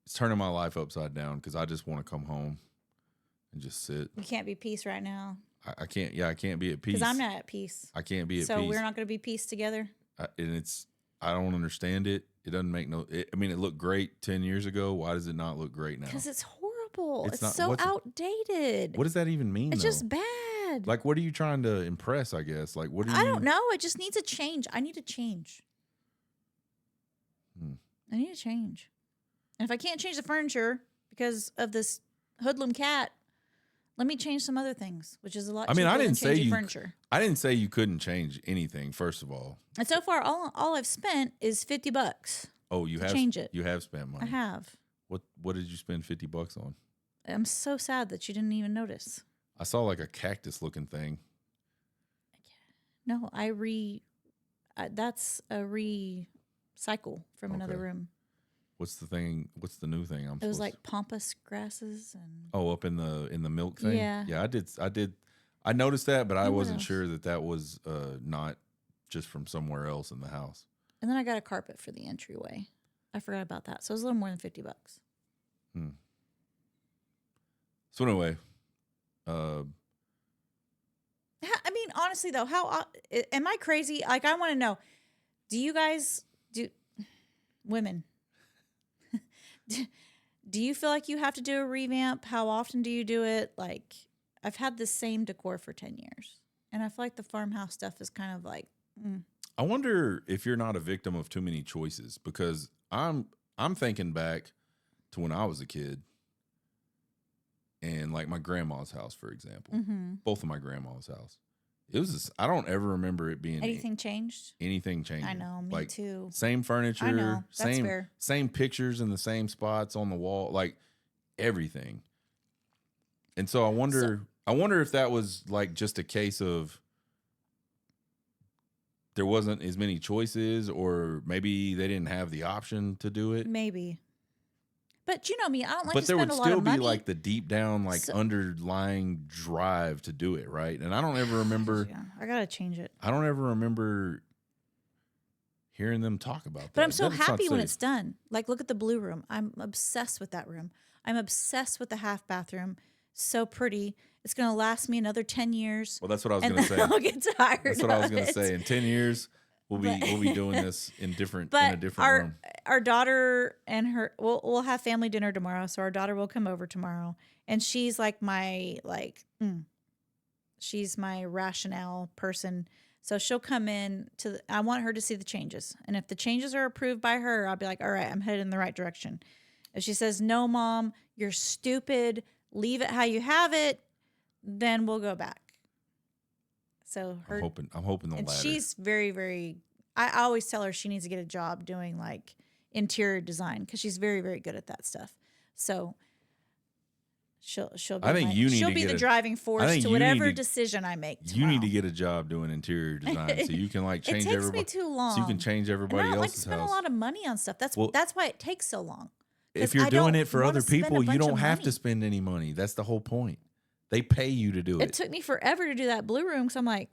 it's turning my life upside down because I just want to come home and just sit. You can't be peace right now. I can't. Yeah, I can't be at peace. Because I'm not at peace. I can't be at so peace. we're not going to be peace together. And I don't understand it. It doesn't make no. I mean, it looked great 10 years ago. Why does it not look great now? Because it's horrible. It's not, so outdated. What does that even mean? It's though? just bad. Like, what are you trying to impress? I guess. Like, what do you? I don't know. It just needs a change. I need a change. I need a change. And if I can't change the furniture because of this hoodlum cat, let me change some other things, which is a lot. I mean, I didn't say you. Furniture. I didn't say you couldn't change anything. First of all, and so far, all I've spent is $50. Oh, you have change it. You have spent money. I have. What did you spend $50 on? I'm so sad that you didn't even notice. I saw like a cactus looking thing. No, that's a recycle from another room. What's the thing? What's the new thing? It was like pampas grasses and. Oh, up in the milk thing. Yeah. Yeah, I did. I noticed that, but I wasn't sure that was not just from somewhere else in the house. And then I got a carpet for the entryway. I forgot about that. So it was a little more than $50. So anyway, I mean, honestly though, how am I crazy? Like, I want to know, do you guys women? Do you feel like you have to do a revamp? How often do you do it? Like, I've had the same decor for 10 years. And I feel like the farmhouse stuff is kind of like, I wonder if you're not a victim of too many choices, because I'm thinking back to when I was a kid and like my grandma's house, for example, both of my grandma's house. It was I don't ever remember it being anything changed. Anything changed. I know, me like, too. Same furniture, I know, that's fair. Same pictures in the same spots on the wall, like everything. And so I wonder if that was like just a case of there wasn't as many choices, or maybe they didn't have the option to do it. Maybe. But you know me, I don't like but to there spend would a lot still of be money. like the deep down, like underlying drive to do it, right? And I don't ever remember. Yeah, I gotta change it. I don't ever remember hearing them talk about that. But I'm so happy when it's done. Like, look at the blue room. I'm obsessed with that room. I'm obsessed with the half bathroom. So pretty. It's gonna last me another 10 years. Well, that's what I was gonna say. I'll get tired. That's what I was gonna say. In 10 years, we'll be doing this in a different room. Our daughter and her, we'll have family dinner tomorrow. So our daughter will come over tomorrow, and she's like she's my rationale person. So she'll come in I want her to see the changes, and if the changes are approved by her, I'll be like, all right, I'm headed in the right direction. If she says, no, Mom, you're stupid, leave it how you have it, then we'll go back. So I'm hoping the latter. She's very, very. I always tell her she needs to get a job doing like interior design because she's very, very good at that stuff. So she'll be the driving force to whatever decision I make tomorrow. You need to get a job doing interior design so you can like change everybody. It takes me too long. So you can change everybody else's house. I don't like to spend a lot of money on stuff. That's why it takes so long. If you're doing it for other people, you don't have to spend any money. That's the whole point. They pay you to do it. It took me forever to do that blue room because I'm like,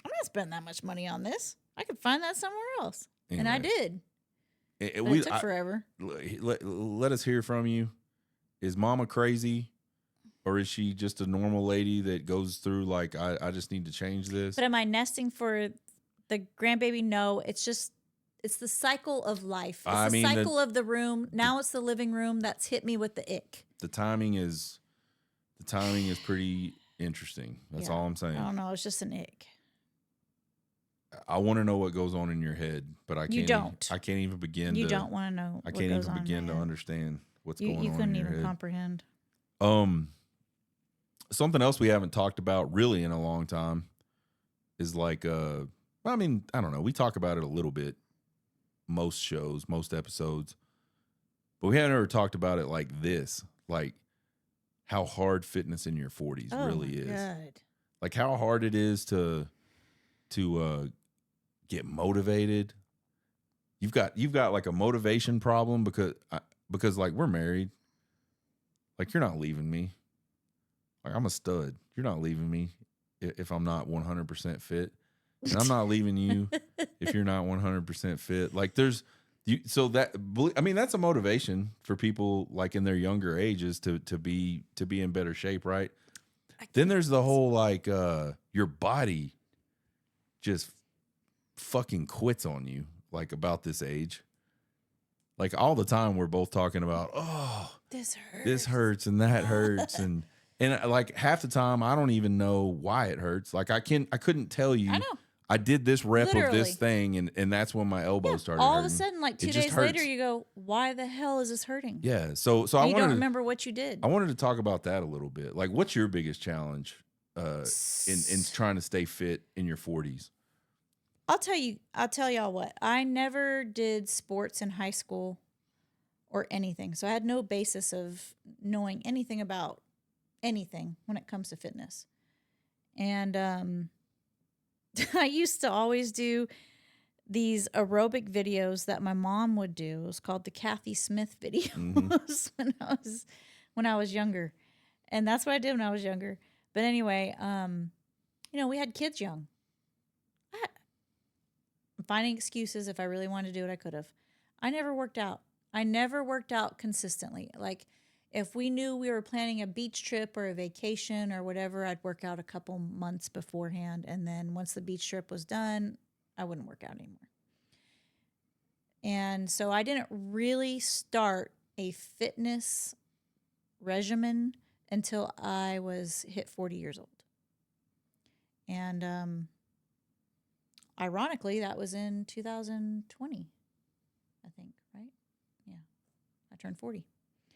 I'm not spending that much money on this. I could find that somewhere else. Anyway, and I did. It took forever. Let us hear from you. Is Mama crazy? Or is she just a normal lady that goes through like, I just need to change this? But am I nesting for the grandbaby? No, it's the cycle of life. It's the cycle of the room. Now it's the living room that's hit me with the ick. The timing is pretty interesting. That's all I'm saying. I don't know. It's just an ick. I want to know what goes on in your head, but I can't. You don't. I can't even begin. You don't want to know. I can't even begin to understand what's going on. You couldn't in your even head. comprehend. Something else we haven't talked about really in a long time is like, I mean, I don't know. We talk about it a little bit, most shows, most episodes, but we haven't ever talked about it like this, like how hard fitness in your 40s really is. God. Like how hard it is to get motivated. You've got like a motivation problem because like we're married. Like you're not leaving me. Like I'm a stud. You're not leaving me if I'm not 100% fit. And I'm not leaving you if you're not 100% fit. Like I mean, that's a motivation for people like in their younger ages to be in better shape, right? Then there's the whole like your body just fucking quits on you like about this age. Like all the time we're both talking about, oh, this hurts and that hurts and like half the time I don't even know why it hurts. Like I couldn't tell you. I know. I did this rep of Literally. this thing and that's when my elbow started all hurting. of a sudden, like 2 It just days later, hurts. you go, why the hell is this hurting? Yeah. So And I you wanted don't to, remember what you did. I wanted to talk about that a little bit. Like what's your biggest challenge in trying to stay fit in your 40s? I'll tell y'all what. I never did sports in high school or anything. So I had no basis of knowing anything about anything when it comes to fitness. And I used to always do these aerobic videos that my mom would do. It was called the Kathy Smith videos when I was younger. And that's what I did when I was younger. But anyway, we had kids young. I'm finding excuses. If I really wanted to do it, I could have. I never worked out. I never worked out consistently. Like if we knew we were planning a beach trip or a vacation or whatever, I'd work out a couple months beforehand. And then once the beach trip was done, I wouldn't work out anymore. And so I didn't really start a fitness regimen until I was hit 40 years old. And ironically, that was in 2020, I think, right? Yeah. I turned 40.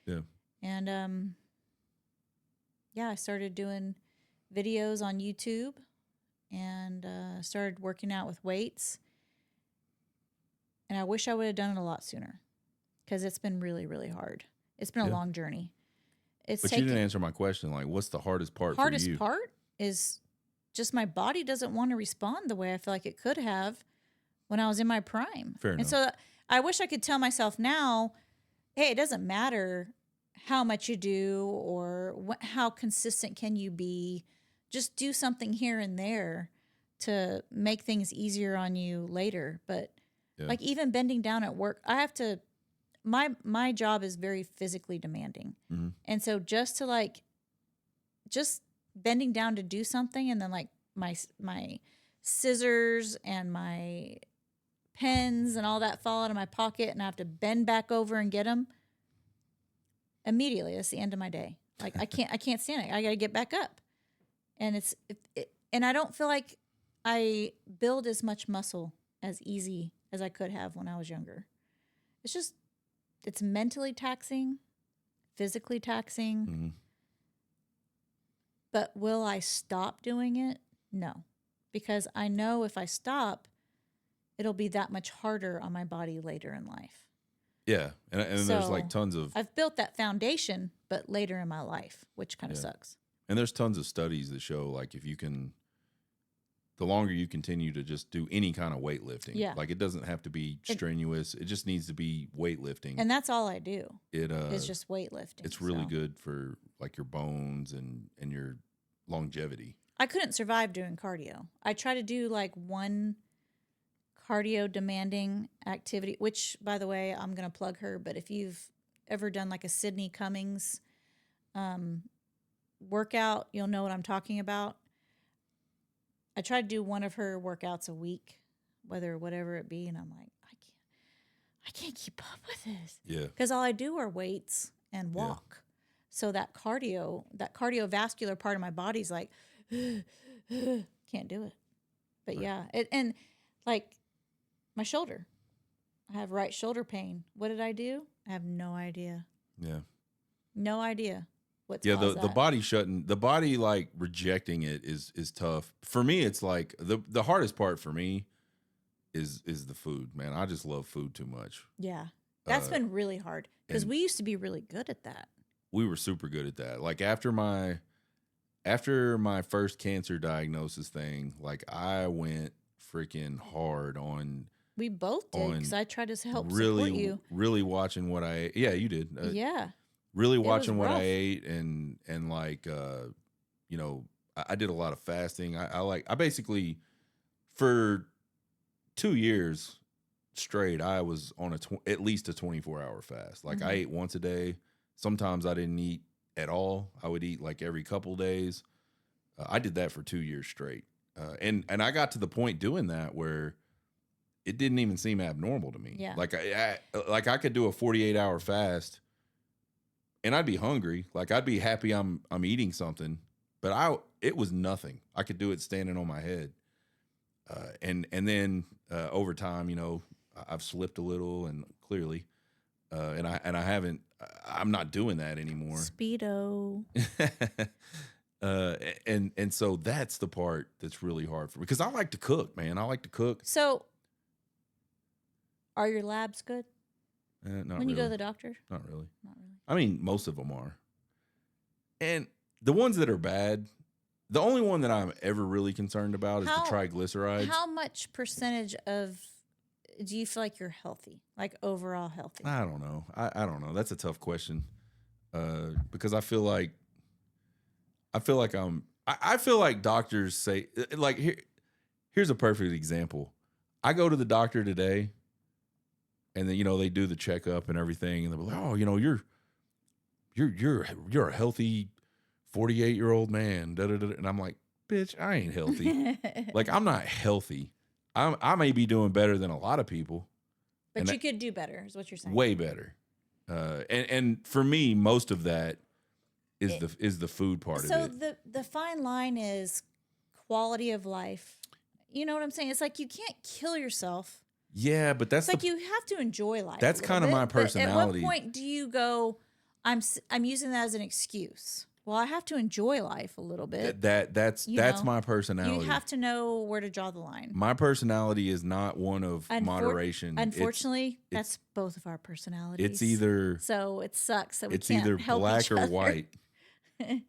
Yeah. And I started doing videos on YouTube and started working out with weights. And I wish I would have done it a lot sooner because it's been really, really hard. It's been a long journey. But you didn't answer my question. Like, what's the hardest part for you? Hardest part is just my body doesn't want to respond the way I feel like it could have when I was in my prime. Fair enough. And so I wish I could tell myself now, hey, it doesn't matter how much you do or how consistent can you be. Just do something here and there to make things easier on you later. But like even bending down at work, I have to, my job is very physically demanding. Mm-hmm. And so just bending down to do something and then like my scissors and my pens and all that fall out of my pocket and I have to bend back over and get them. Immediately, that's the end of my day. Like I can't stand it. I got to get back up. And and I don't feel like I build as much muscle as easy as I could have when I was younger. It's mentally taxing, physically taxing. Mm-hmm. But will I stop doing it? No. Because I know if I stop, it'll be that much harder on my body later in life. Yeah. And so there's like tons of... I've built that foundation, but later in my life, which kind of sucks. And there's tons of studies that show like if you can... The longer you continue to just do any kind of weightlifting, like it doesn't have to be strenuous. It just needs to be weightlifting. And that's all I do. It's just weightlifting. It's really good for like your bones and your longevity. I couldn't survive doing cardio. I try to do like one cardio demanding activity, which by the way, I'm going to plug her. But if you've ever done like a Sydney Cummings workout, you'll know what I'm talking about. I try to do one of her workouts a week, whatever it be, and I'm like, I can't keep up with this. Yeah. Because all I do are weights and walk. Yeah. So that cardiovascular part of my body's like, can't do it. But yeah, and like my shoulder, I have right shoulder pain. What did I do? I have no idea. Yeah. No idea. The body the body like rejecting it is tough. For me, it's like the hardest part for me is the food, man. I just love food too much. Yeah. That's been really hard because we used to be really good at that. We were super good at that. Like after my first cancer diagnosis thing, like I went freaking hard on. We both did because I tried to help support you. Really watching what I ate. Yeah, you did. Yeah. Really watching what I ate and like I did a lot of fasting. I basically for 2 years straight, I was on at least a 24-hour fast. Like I ate once a day. Sometimes I didn't eat at all. I would eat like every couple days. I did that for 2 years straight. And I got to the point doing that where it didn't even seem abnormal to me. Yeah. Like I could do a 48-hour fast and I'd be hungry. Like I'd be happy I'm eating something, but it was nothing. I could do it standing on my head. And then over time, you know, I've slipped a little, and clearly, and I haven't. I'm not doing that anymore. Speedo. And so that's the part that's really hard for me because I like to cook, man. I like to cook. So, are your labs good Not when you go really. to the doctor? Not really. Not really. I mean, most of them are. And the ones that are bad, the only one that I'm ever really concerned about is the triglycerides. How much percentage of do you feel like you're healthy, like overall healthy? I don't know. I don't know. That's a tough question because I feel like I feel like doctors say, like, here's a perfect example. I go to the doctor today, and then, you know, they do the checkup and everything, and they're like, oh, you know, you're a healthy 48-year-old man. Da, da, da. And I'm like, bitch, I ain't healthy. Like, I'm not healthy. I may be doing better than a lot of people. But you could do better, is what you're saying. Way better. And for me, most of that is the food part of it. So the fine line is quality of life. You know what I'm saying? It's like you can't kill yourself. Yeah, but that's it's like you have to enjoy life. That's kind of my personality. At what point do you go, I'm using that as an excuse? Well, I have to enjoy life a little bit. That's my personality. You have to know where to draw the line. My personality is not one of moderation. Unfortunately, that's both of our personalities. It's either so it sucks that we it's can't either help black each or other. white.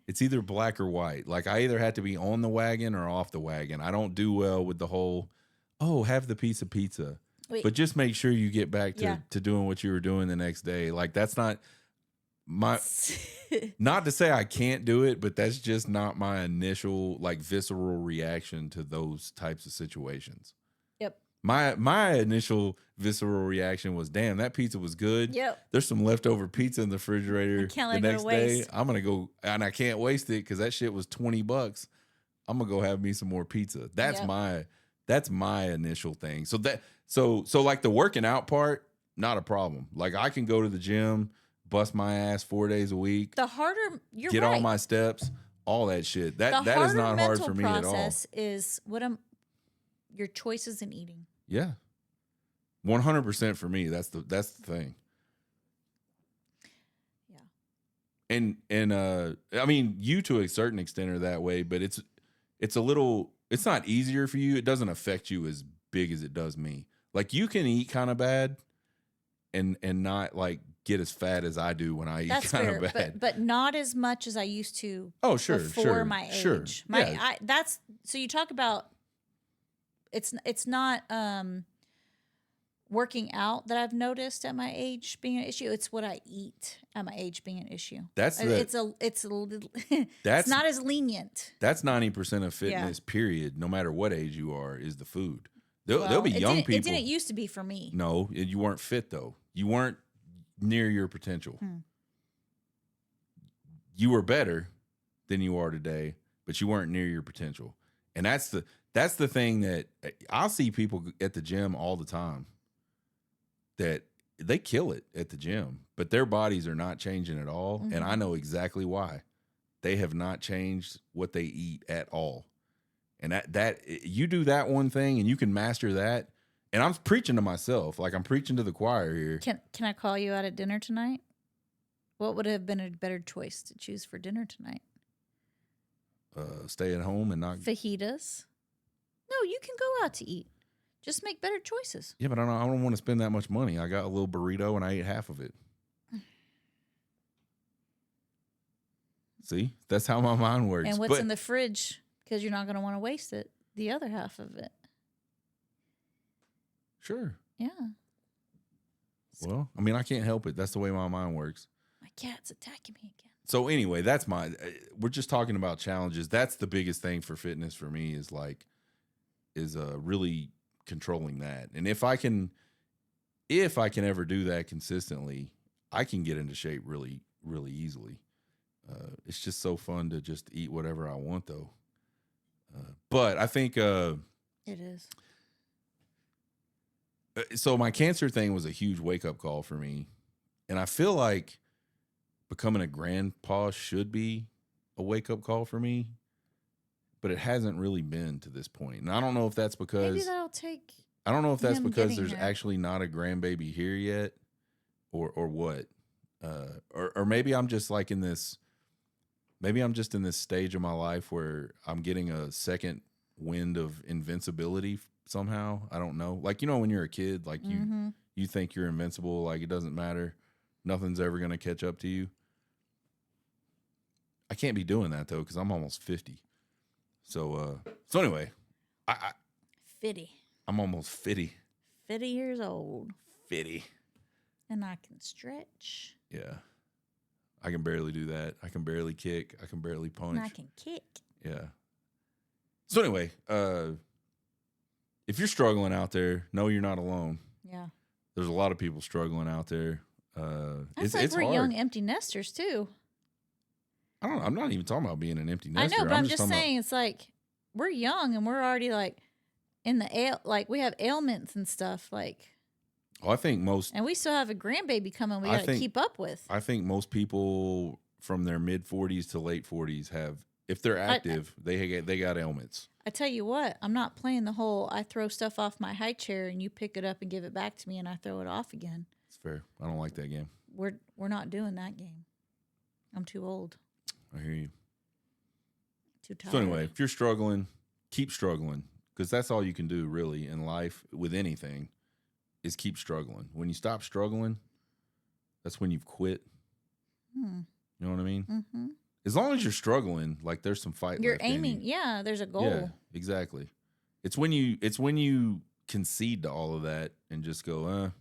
It's either black or white. Like I either have to be on the wagon or off the wagon. I don't do well with the whole, have the piece of pizza. Wait. But just make sure you get back to doing what you were doing the next day. Like that's not my not to say I can't do it, but that's just not my initial like visceral reaction to those types of situations. Yep. My initial visceral reaction was, damn, that pizza was good. Yep. There's some leftover pizza in the refrigerator. The next day, I'm gonna go, and I can't waste it because that shit was $20. I'm gonna go have me some more pizza. That's my initial thing. So like the working out part, not a problem. Like I can go to the gym, bust my ass 4 days a week. The harder you're get all my steps, all that shit. That is not hard for me at all. The process is your choices in eating. Yeah, 100% for me. That's the thing. Yeah, and I mean, you to a certain extent are that way, but it's not easier for you. It doesn't affect you as big as it does me. Like you can eat kind of bad, and not like get as fat as I do when I eat kind of bad, but not as much as I used to. Oh, sure, before my age. Sure. That's so you talk about. It's not working out that I've noticed at my age being an issue. It's what I eat at my age being an issue. It's not as lenient. That's 90% of fitness. Period. No matter what age you are, is the food. There'll be young people. It didn't used to be for me. No, you weren't fit though. You weren't near your potential. You were better than you are today, but you weren't near your potential. And that's the thing that I'll see people at the gym all the time that they kill it at the gym, but their bodies are not changing at all. Mm-hmm. And I know exactly why. They have not changed what they eat at all. And that you do that one thing and you can master that. And I'm preaching to myself, like I'm preaching to the choir here. Can I call you out at dinner tonight? What would have been a better choice to choose for dinner tonight? Stay at home and not fajitas. No, you can go out to eat. Just make better choices. Yeah, but I don't want to spend that much money. I got a little burrito and I ate half of it. See, that's how my mind works. And what's in the fridge? Because you're not going to want to waste it. The other half of it. Sure. Yeah. Well, I mean, I can't help it. That's the way my mind works. My cat's attacking me again. So anyway, we're just talking about challenges. That's the biggest thing for fitness for me is really controlling that. And if I can if I can ever do that consistently, I can get into shape really, really easily. It's just so fun to just eat whatever I want, though. But I think It is. so. My cancer thing was a huge wake up call for me, and I feel like becoming a grandpa should be a wake up call for me, but it hasn't really been to this point. And I don't know if that's Maybe because that'll take. I don't know if that's him because getting there's there. actually not a grandbaby here yet, or what, or maybe I'm just like in this. Maybe I'm just in this stage of my life where I'm getting a second wind of invincibility somehow. I don't know. Like, you know, when you're a kid, like you think you're invincible, like it doesn't matter. Nothing's ever going to catch up to you. I can't be doing that though, because I'm almost 50. So anyway, I 50. I'm almost 50. 50 years old. 50. And I can stretch. Yeah. I can barely do that. I can barely kick. I can barely punch. And I can kick. Yeah. So anyway, if you're struggling out there, know you're not alone. Yeah. There's a lot of people struggling out there. It's it's we're hard. young empty nesters too. I don't know. I'm not even talking about being an empty I nester. know, but I'm just talking saying it's like we're young and we're already like in the like we have ailments and stuff like. I think most, and we still have a grandbaby coming. We got to keep up with. I think most people from their mid 40s to late 40s have, if they're active, they got ailments. I tell you what, I'm not playing the whole I throw stuff off my high chair and you pick it up and give it back to me and I throw it off again. It's fair. I don't like that game. We're not doing that game. I'm too old. I hear you. Too tired. So anyway, if you're struggling, keep struggling, because that's all you can do really in life with anything is keep struggling. When you stop struggling, that's when you've quit. You know what I mean? Mm-hmm. As long as you're struggling, like there's some fight. You're left aiming. in you. Yeah, there's a goal. Yeah, exactly. It's when you concede to all of that and just go,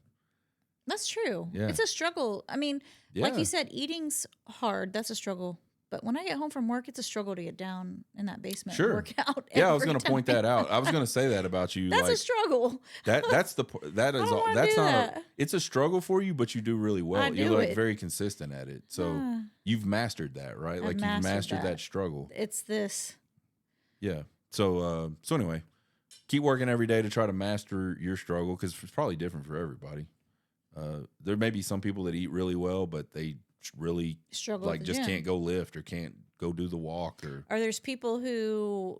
That's true. Yeah. It's a struggle. I mean, like Yeah. you said, eating's hard. That's a struggle. But when I get home from work, it's a struggle to get down in that basement Sure. and work out. Yeah, I was going to every point time. that out. I was going to say that about you. That's like, a struggle. that's don't wanna that's do not that. it's a struggle for you, but you do really well. I You're do like it. very consistent at it. So Ah. you've mastered that, right? I've Like you've mastered that struggle. It's this. Yeah. So anyway, keep working every day to try to master your struggle, because it's probably different for everybody. There may be some people that eat really well, but they really Struggle like at the just gym. can't go lift or can't go do the walk or There's people who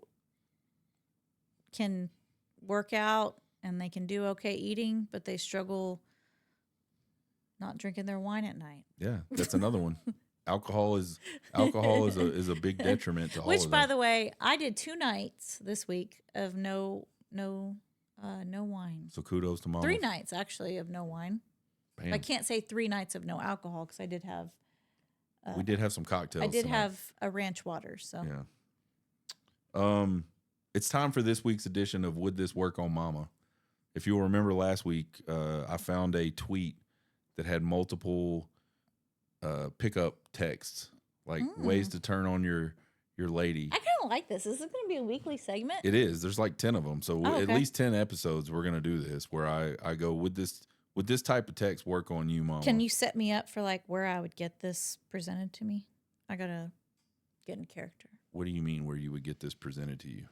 can work out and they can do okay eating, but they struggle not drinking their wine at night. yeah, that's another one. Alcohol is a big detriment to all Which, of by that. the way, I did 2 nights this week of no wine. So kudos to mama. 3 nights actually of no wine. Bam. I can't say 3 nights of no alcohol because I did have. We did have some cocktails. I did tonight. have a ranch water. So Yeah. It's time for this week's edition of Would This Work on Mama? If you'll remember last week, I found a tweet that had multiple pickup texts, like ways to turn on your lady. I kind of like this. Is this going to be a weekly segment? It is. There's like 10 of them. So Oh, at okay. least 10 episodes we're going to do this, where I go, would this type of text work on you, Mama? Can you set me up for like where I would get this presented to me? I got to get in character. What do you mean where you would get this presented to you?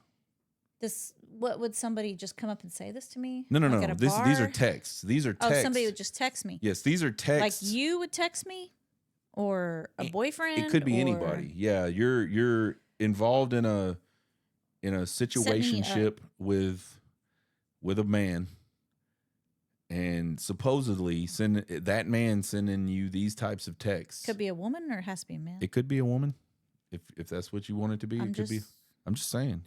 What would somebody just come up and say this to me? No. Like at a These are bar? texts. These are texts. Oh, somebody would just text me. Yes, these are Like texts. you would text me, or a boyfriend. It could be or anybody. Yeah, you're involved in a situationship with a man, and supposedly that man sending you these types of texts. Could be a woman or it has to be a man. It could be a woman, if that's what you want it to be. It could be. I'm just saying,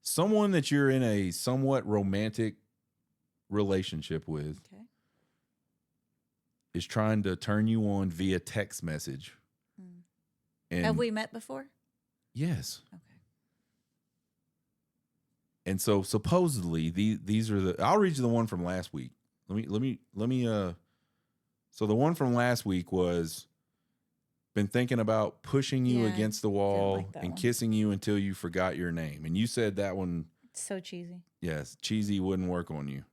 someone that you're in a somewhat romantic relationship with Okay. is trying to turn you on via text message. And Have we met before? Yes. Okay. And so supposedly these are the. I'll read you the one from last week. Let me. So the one from last week was, been thinking about pushing you Yeah, against the didn't wall like that and one. kissing you until you forgot your name. And you said that one, It's so cheesy. yes, cheesy, wouldn't work on you.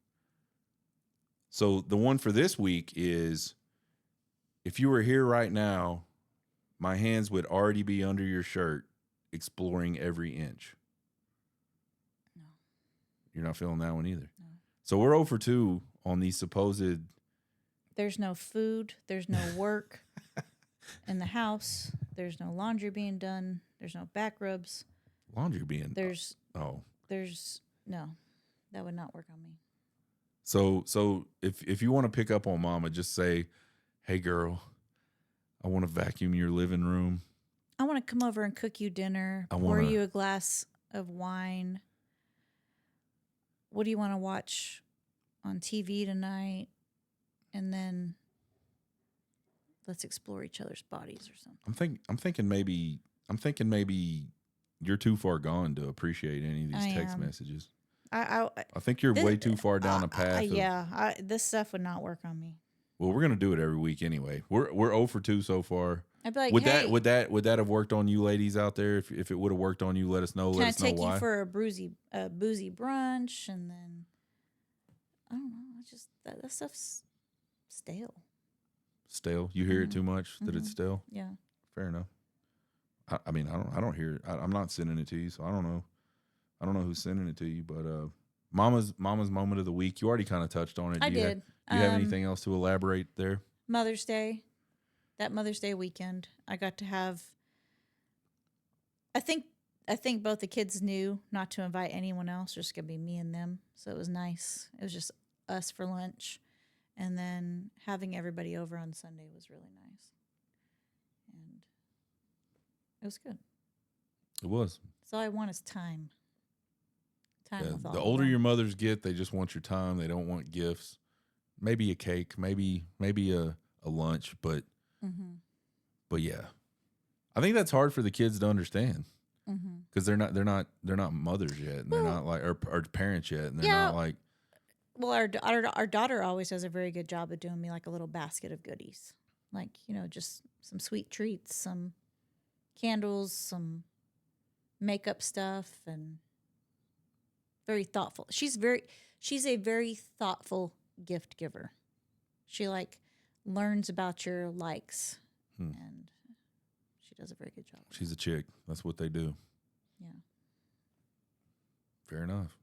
So the one for this week is, if you were here right now, my hands would already be under your shirt, exploring every inch. No. You're not feeling that one either. No. So we're 0 for 2 on these supposed. There's no food. There's no work in the house. There's no laundry being done. There's no back rubs. Laundry being. There's no. That would not work on me. So if you want to pick up on Mama, just say, "Hey girl, I want to vacuum your living room. I want to come over and cook you dinner. Pour you a glass of wine. What do you want to watch on TV tonight? And then let's explore each other's bodies or something." I'm thinking maybe you're too far gone to appreciate any of these text messages. I think you're way too far down a path. This stuff would not work on me. Well, we're gonna do it every week anyway. We're 0 for 2 so far. I'd be like, would hey, that have worked on you ladies out there? If it would have worked on you, let us know. Can let I us know take why. you for a boozy brunch, and then I don't know. It's just that stuff's stale. Stale. You hear it too much that it's stale. Yeah. Fair enough. I mean, I don't hear it. I'm not sending it to you, so I don't know. I don't know who's sending it to you, but Mama's moment of the week. You already kind of touched on it. I did. Do you have anything else to elaborate there? Mother's Day. That Mother's Day weekend, I got to have. I think both the kids knew not to invite anyone else. Just gonna be me and them, so it was nice. It was just us for lunch, and then having everybody over on Sunday was really nice, and it was good. It was. So all I want is time. With all the of older them. your mothers get, they just want your time. They don't want gifts. Maybe a cake, maybe a lunch, but yeah, I think that's hard for the kids to understand because they're not mothers yet, and they're not like or parents yet, and they're not like. Well, our daughter always does a very good job of doing me like a little basket of goodies, like just some sweet treats, some candles, some makeup stuff, and very thoughtful. She's a very thoughtful gift giver. She learns about your likes, and she does a very good job. She's a chick. That's what they do. Yeah. Fair enough.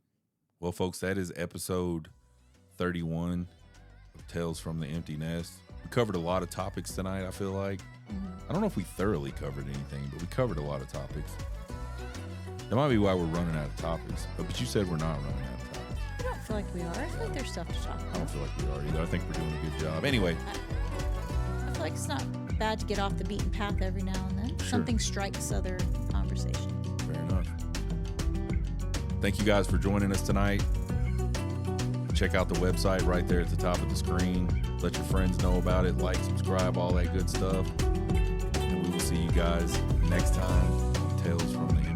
Well, folks, that is episode 31 of Tales from the Empty Nest. We covered a lot of topics tonight, I feel like. I don't know if we thoroughly covered anything, but we covered a lot of topics. That might be why we're running out of topics. But you said we're not running out of topics. I don't feel like we are. I feel like there's stuff to talk about. I don't feel like we are either. I think we're doing a good job. Anyway. I feel like it's not bad to get off the beaten path every now and then. Sure. Something strikes other conversations. Fair enough. Thank you guys for joining us tonight. Check out the website right there at the top of the screen. Let your friends know about it. Like, subscribe, all that good stuff. And we will see you guys next time on Tales from the